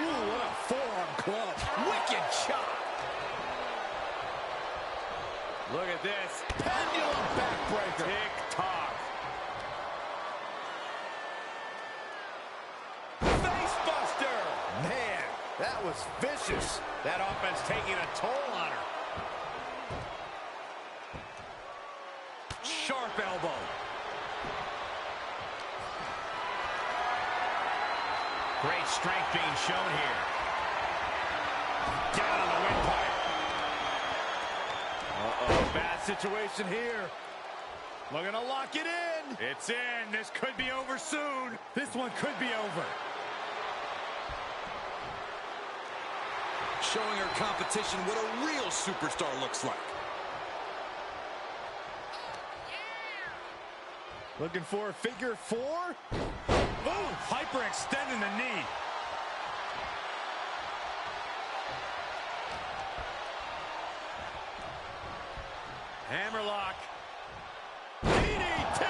Ooh, what a forearm clutch. Wicked shot. Look at this. Pendulum backbreaker. Tick-tock. Facebuster. Man, that was vicious. That offense taking a toll on her. Sharp elbow. Great strength being shown here. Down on the windpipe. Uh-oh, bad situation here. Looking to lock it in. It's in. This could be over soon. This one could be over. Showing her competition what a real superstar looks like. Looking for a figure 4. Oh, hyperextending the knee. Hammerlock. DDT!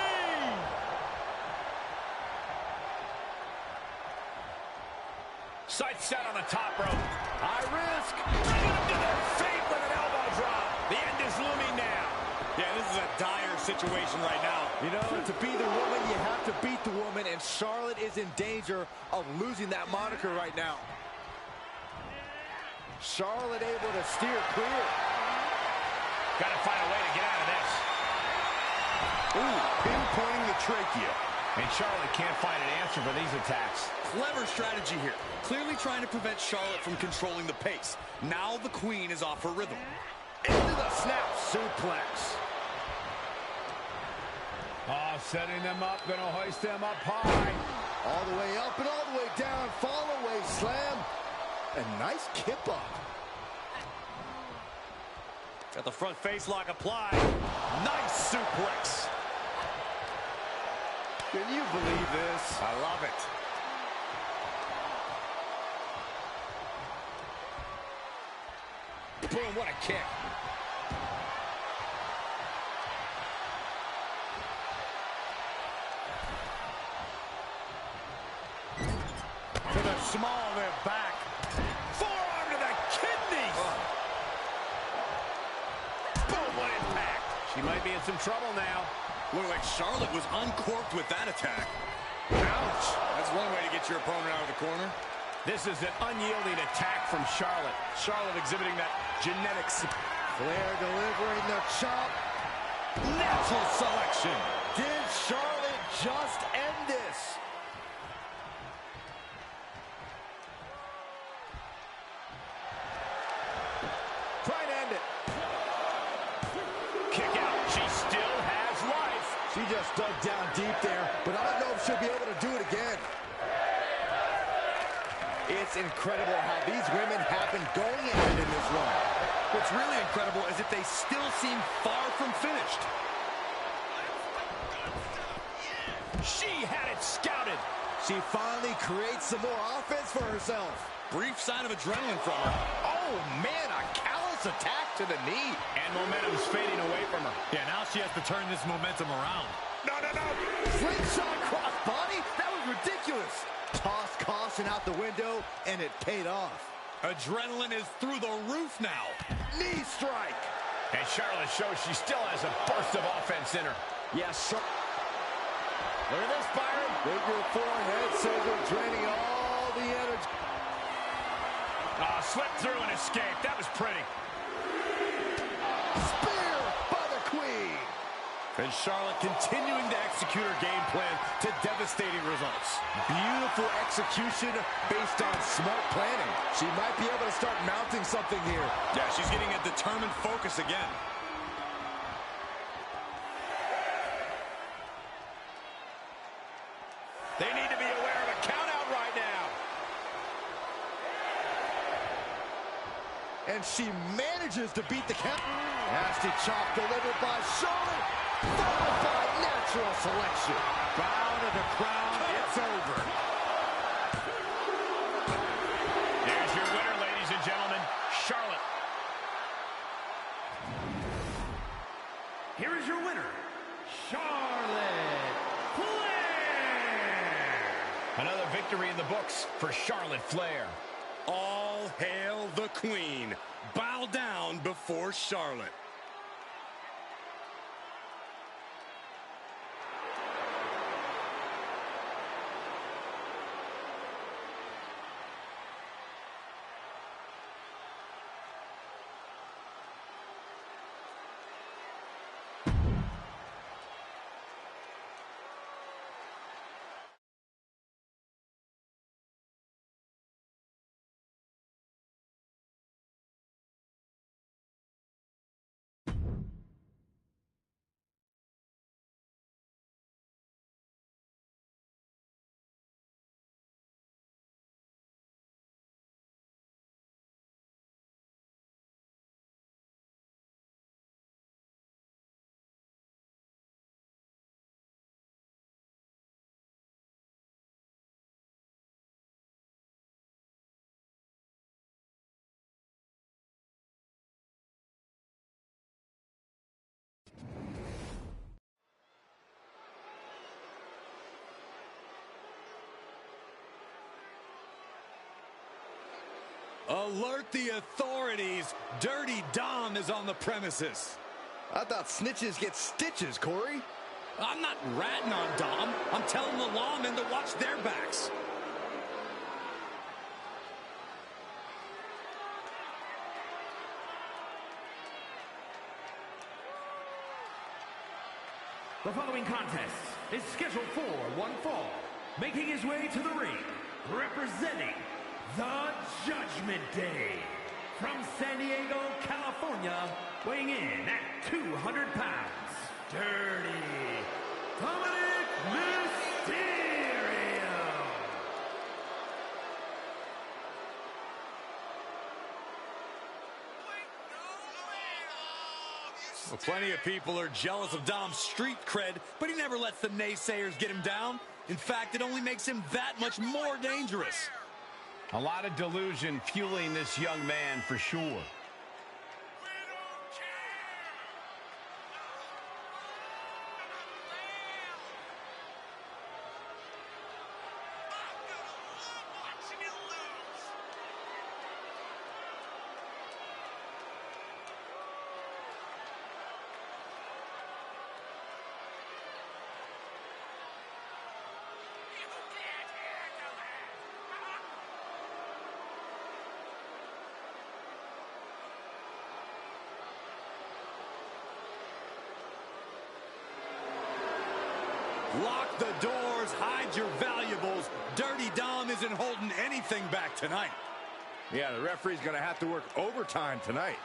Sight set on the top rope. High risk. Bringing them to their feet with an elbow drop. The end is looming now. Yeah, this is a dire situation right now. You know, to be the woman, you have to beat the woman, and Charlotte is in danger of losing that moniker right now. Charlotte able to steer clear. Got to find a way to get out of this. Ooh, pinpointing the trachea. And Charlotte can't find an answer for these attacks. Clever strategy here. Clearly trying to prevent Charlotte from controlling the pace. Now the Queen is off her rhythm. Into the snap suplex. Oh, setting them up, gonna hoist them up high. All the way up and all the way down. Fall away slam. A nice kip up. Got the front face lock applied. Nice suplex. Can you believe this? I love it. Boom, what a kick. To the small of their back. Forearm to the kidneys. Boom, what impact. She might be in some trouble now. Looked like Charlotte was uncorked with that attack. Ouch. That's one way to get your opponent out of the corner. This is an unyielding attack from Charlotte. Charlotte exhibiting that genetics. Flair delivering the chop. Natural selection. Did Charlotte just end this? dug down deep there, but I don't know if she'll be able to do it again. It's incredible how these women have been going at it in this run. What's really incredible is that they still seem far from finished. She had it scouted. She finally creates some more offense for herself. Brief sign of adrenaline from her. Oh, man, a callous attack to the knee. And momentum's fading away from her. Yeah, now she has to turn this momentum around. No. Slingshot cross body? That was ridiculous. Tossed caution out the window, and it paid off. Adrenaline is through the roof now. Knee strike. And Charlotte shows she still has a burst of offense in her. Yes, look at this, Byron. Figure four head scissor draining all the energy. Slipped through and escaped. That was pretty. Spear by the Queen. And Charlotte continuing to execute her game plan to devastating results. Beautiful execution based on smart planning. She might be able to start mounting something here. Yeah, she's getting a determined focus again. They need to be aware of a countout right now. And she manages to beat the count. Nasty chop delivered by Charlotte. Followed by natural selection. Bow to the crown. It's over. Here's your winner, ladies and gentlemen, Charlotte. Here is your winner, Charlotte Flair. Another victory in the books for Charlotte Flair. All hail the Queen. Bow down before Charlotte. Alert the authorities. Dirty Dom is on the premises. I thought snitches get stitches, Corey. I'm not ratting on Dom. I'm telling the lawmen to watch their backs. The following contest is scheduled for one fall. Making his way to the ring, representing the Judgment Day. From San Diego, California, weighing in at 200 pounds, Dirty Dominic Mysterio. Well, plenty of people are jealous of Dom's street cred, but he never lets the naysayers get him down. In fact, it only makes him that much more dangerous. A lot of delusion fueling this young man for sure. Lock the doors, hide your valuables. Dirty Dom isn't holding anything back tonight. Yeah, the referee's going to have to work overtime tonight.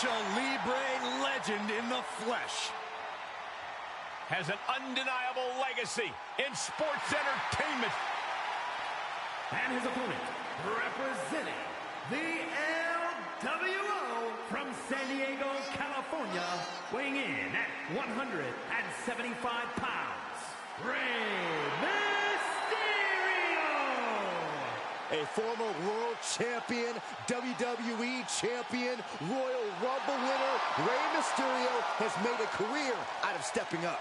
Lucha Libre legend in the flesh. Has an undeniable legacy in sports entertainment. And his opponent, representing the LWO from San Diego, California, weighing in at 175 pounds, Rey Mysterio! A former world champion, WWE champion, Royal Rumble winner, Rey Mysterio has made a career out of stepping up.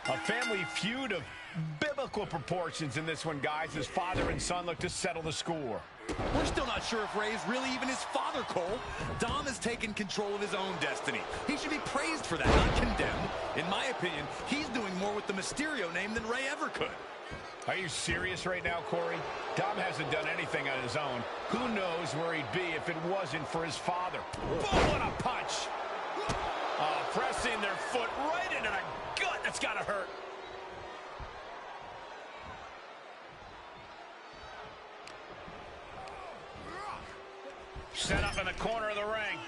A family feud of biblical proportions in this one, guys, as father and son look to settle the score. We're still not sure if Rey is really even his father, Cole. Dom has taken control of his own destiny. He should be praised for that, not condemned. In my opinion, he's doing more with the Mysterio name than Rey ever could. Are you serious right now, Corey? Dom hasn't done anything on his own. Who knows where he'd be if it wasn't for his father? Boom, what a punch! Pressing their foot right into the gut. That's got to hurt. Set up in the corner of the ring.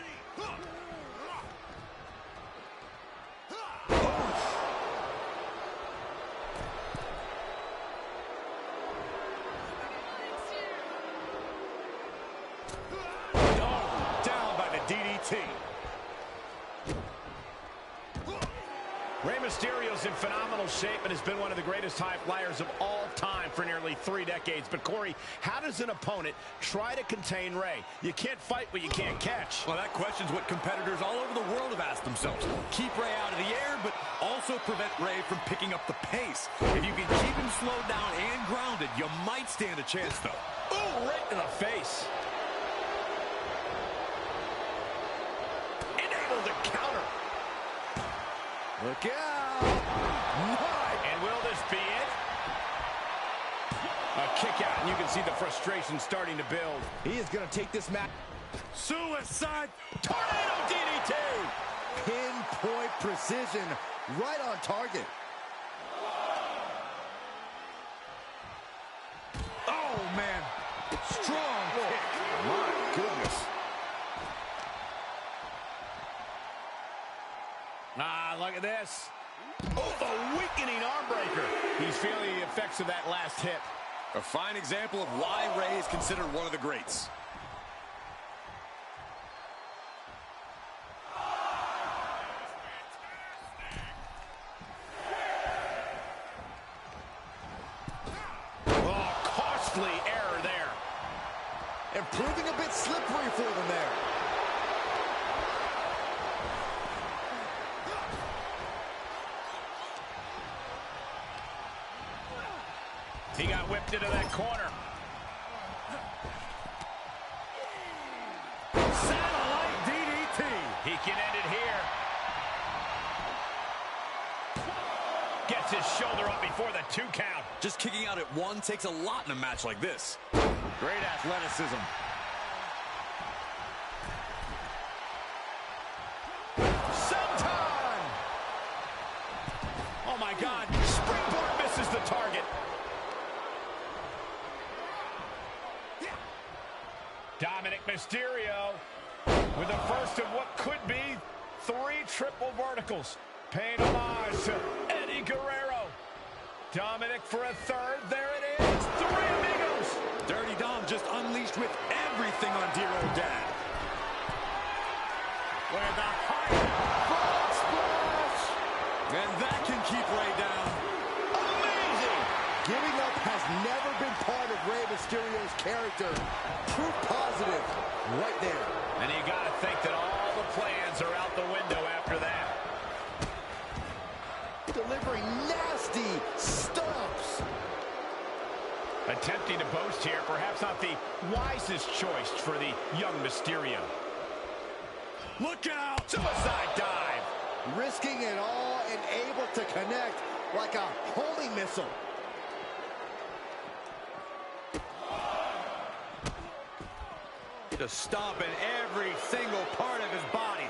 Oh, down by the DDT. Rey Mysterio's in phenomenal shape and has been one of the greatest high flyers of all time for nearly 3 decades. But, Corey, how does an opponent try to contain Rey? You can't fight what you can't catch. Well, that question's what competitors all over the world have asked themselves. Keep Rey out of the air, but also prevent Rey from picking up the pace. If you can keep him slowed down and grounded, you might stand a chance, though. Ooh, right in the face. Enabled to counter. Look out! And will this be it? A kick out, and you can see the frustration starting to build. He is going to take this match. Suicide Tornado DDT! Pinpoint precision, right on target. Oh, man. Strong kick. My goodness. Ah, look at this. Oh, the weakening arm breaker. He's feeling the effects of that last hit. A fine example of why Rey is considered one of the greats. Oh, costly error there. And proving a bit slippery for them there. He got whipped into that corner. Satellite DDT. He can end it here. Gets his shoulder up before the 2 count. Just kicking out at 1 takes a lot in a match like this. Great athleticism. Sometime. Oh, my God. Springboard misses the target. Dominic Mysterio with the first of what could be 3 triple verticals. Paying homage to Eddie Guerrero. Dominic for a third. There it is. 3 amigos. Dirty Dom just unleashed with everything on dear old dad. With the high frog splash. And that can keep Rey down. Amazing. Giving up has never been part of Rey Mysterio's character. Proof positive right there. And you got to think that all the plans are out the window after that. Delivering nasty stomps. Attempting to boast here, perhaps not the wisest choice for the young Mysterio. Look out! Suicide dive. Risking it all and able to connect like a homing missile. To stomp in every single part of his body.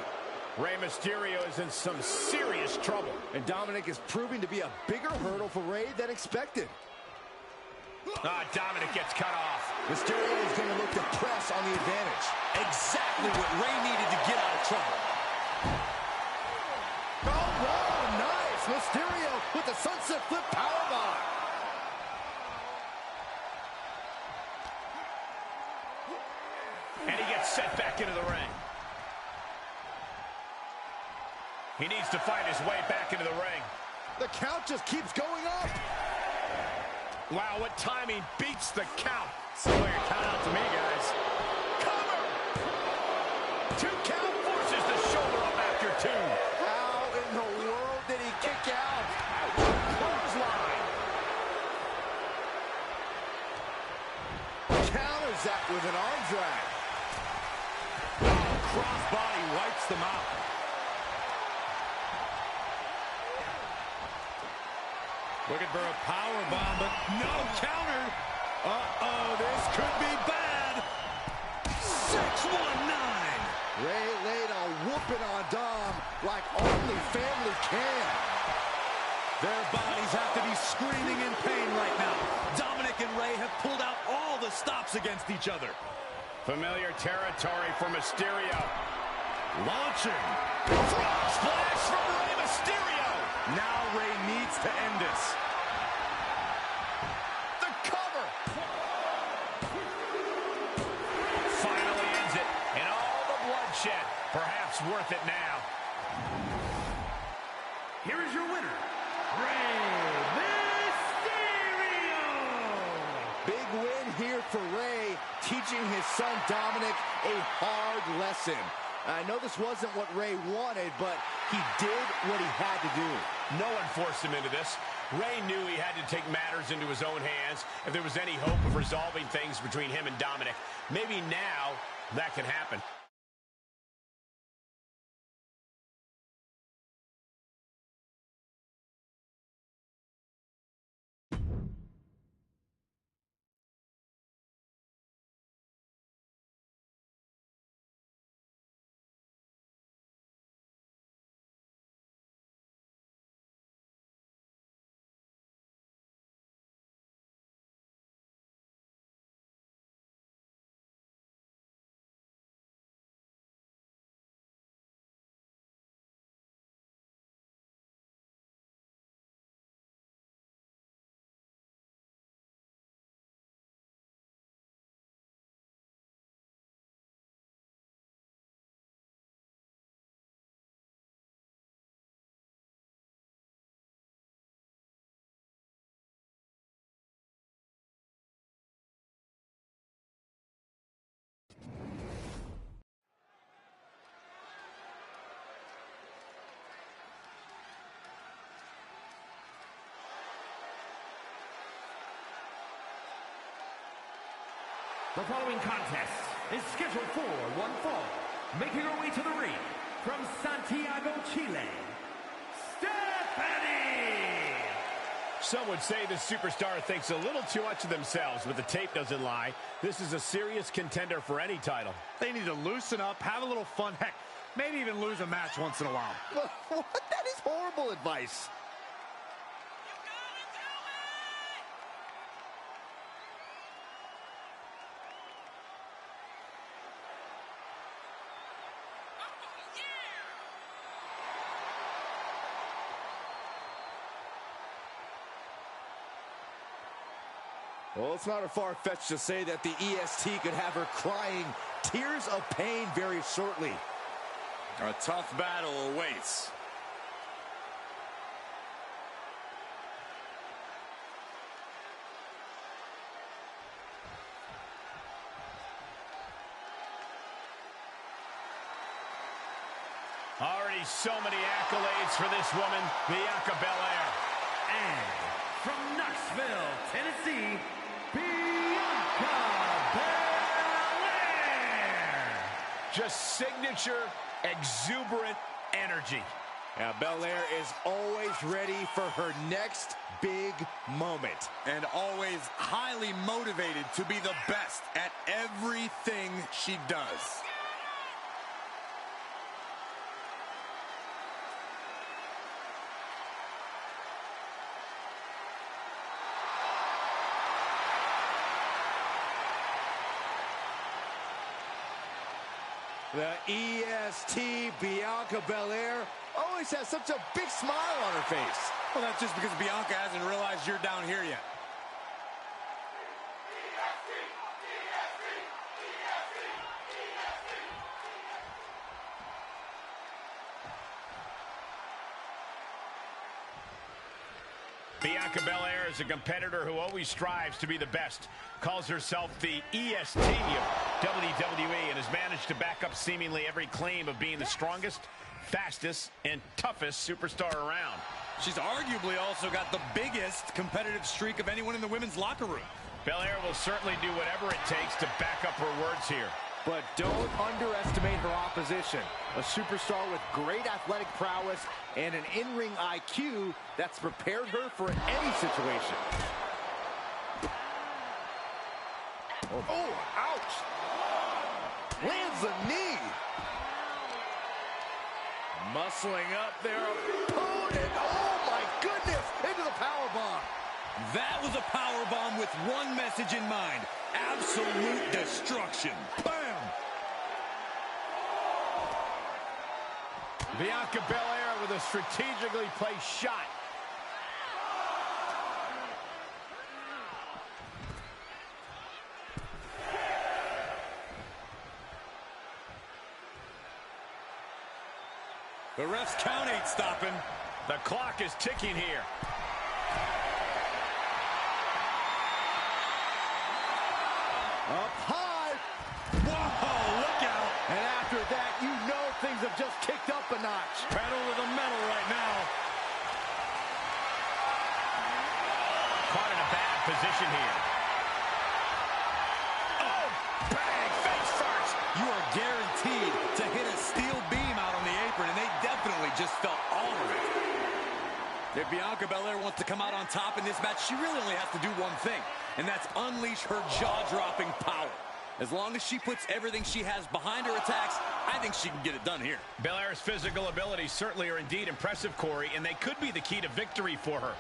Rey Mysterio is in some serious trouble. And Dominic is proving to be a bigger hurdle for Rey than expected. Dominic gets cut off. Mysterio is going to look to press on the advantage. Exactly what Rey needed to get out of trouble. Oh, wow, nice. Mysterio with the sunset flip powerbomb. And he gets set back into the ring. He needs to fight his way back into the ring. The count just keeps going up. Wow, what timing beats the count. Slow your count out to me, guys. Cover! 2 count, forces the shoulder up after 2. How in the world did he kick out? Clothesline. Counters that with an arm drag. Crossbody wipes them out. Looking for a power bomb, but no counter. Uh-oh, this could be bad. 619. Rey laid a whooping on Dom like only family can. Their bodies have to be screaming in pain right now. Dominic and Rey have pulled out all the stops against each other. Familiar territory for Mysterio. Launching. Frog splash from Rey Mysterio. Now Rey needs to end this. The cover. Finally ends it. And all the bloodshed. Perhaps worth it now. Here is your winner, Rey Mysterio! Big win here for Rey, teaching his son Dominic a hard lesson. I know this wasn't what Rey wanted, but he did what he had to do. No one forced him into this. Rey knew he had to take matters into his own hands if there was any hope of resolving things between him and Dominic. Maybe now that can happen. The following contest is scheduled for one fall. Making her way to the ring from Santiago, Chile, Stephanie! Some would say the superstar thinks a little too much of themselves, but the tape doesn't lie. This is a serious contender for any title. They need to loosen up, have a little fun. Heck, maybe even lose a match once in a while. What? That is horrible advice. Well, it's not a far-fetched to say that the EST could have her crying tears of pain very shortly. A tough battle awaits. Already so many accolades for this woman, Bianca Belair. And from Knoxville, Tennessee, Bianca Belair! Just signature, exuberant energy. Now, Belair is always ready for her next big moment. And always highly motivated to be the best at everything she does. The EST Bianca Belair always has such a big smile on her face. Well, that's just because Bianca hasn't realized you're down here yet. Bianca Belair is a competitor who always strives to be the best. Calls herself the EST of WWE and has managed to back up seemingly every claim of being the strongest, fastest, and toughest superstar around. She's arguably also got the biggest competitive streak of anyone in the women's locker room. Belair will certainly do whatever it takes to back up her words here. But don't underestimate her opposition. A superstar with great athletic prowess and an in-ring IQ that's prepared her for any situation. Oh, ouch! Lands a knee. Muscling up their opponent. Oh, my goodness! Into the powerbomb. That was a powerbomb with one message in mind. Absolute destruction. Bam! Bianca Belair with a strategically placed shot. The ref's count ain't stopping. The clock is ticking here. Up high. Whoa, look out. And after that, you know things have just kicked up a notch. Pedal to the metal right now. Caught in a bad position here. Oh, bang, face first. You are guaranteed to hit a steel beam out on the apron, and they definitely just felt all of it. If Bianca Belair wants to come out on top in this match, she really only has to do one thing, and that's unleash her jaw-dropping power. As long as she puts everything she has behind her attacks, I think she can get it done here. Belair's physical abilities certainly are indeed impressive, Corey, and they could be the key to victory for her.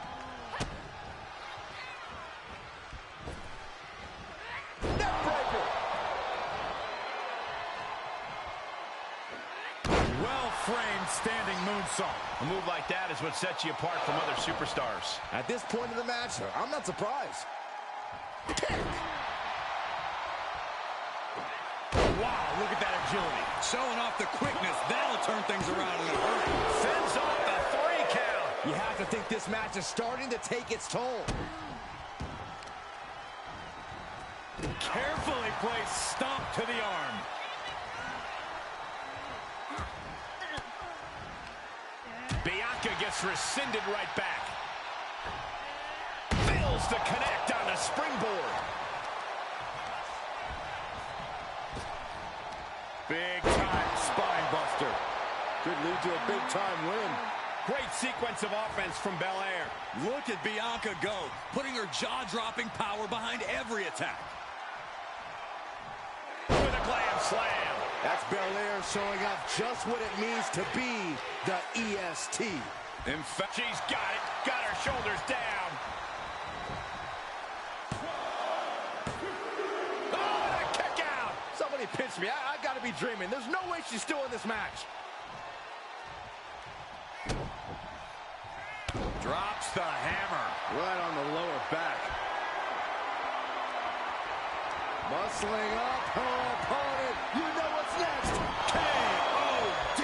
Neckbreaker. Well-framed standing moonsault. A move like that is what sets you apart from other superstars. At this point in the match, I'm not surprised. Kick. Wow, look at that agility. Showing off the quickness. That'll turn things around in a hurry. Sends off the 3 count. You have to think this match is starting to take its toll. Carefully placed stomp to the arm. Bianca gets rescinded right back. Fails to connect on the springboard. Big-time spine buster. Could lead to a big-time win. Great sequence of offense from Belair. Look at Bianca go, putting her jaw-dropping power behind every attack. With a glam slam. That's Belair showing off just what it means to be the EST. In fact, she's got it. Got her shoulders down. Oh, and a kick out. Somebody pinch me. I gotta be dreaming. There's no way she's still in this match. Drops the hammer. Right on the lower back. Muscling up her opponent. You know what's next. K.O.D.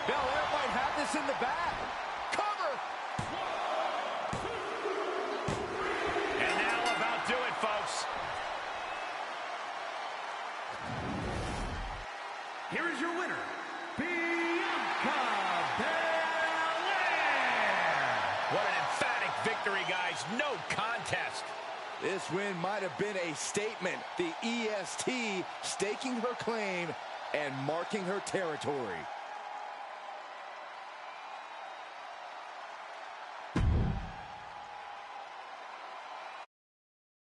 Belair might have this in the bag. Cover. And that'll about do it, folks. Here is your winner, Bianca Belair. What an emphatic victory, guys. No contest. This win might have been a statement. The EST staking her claim and marking her territory.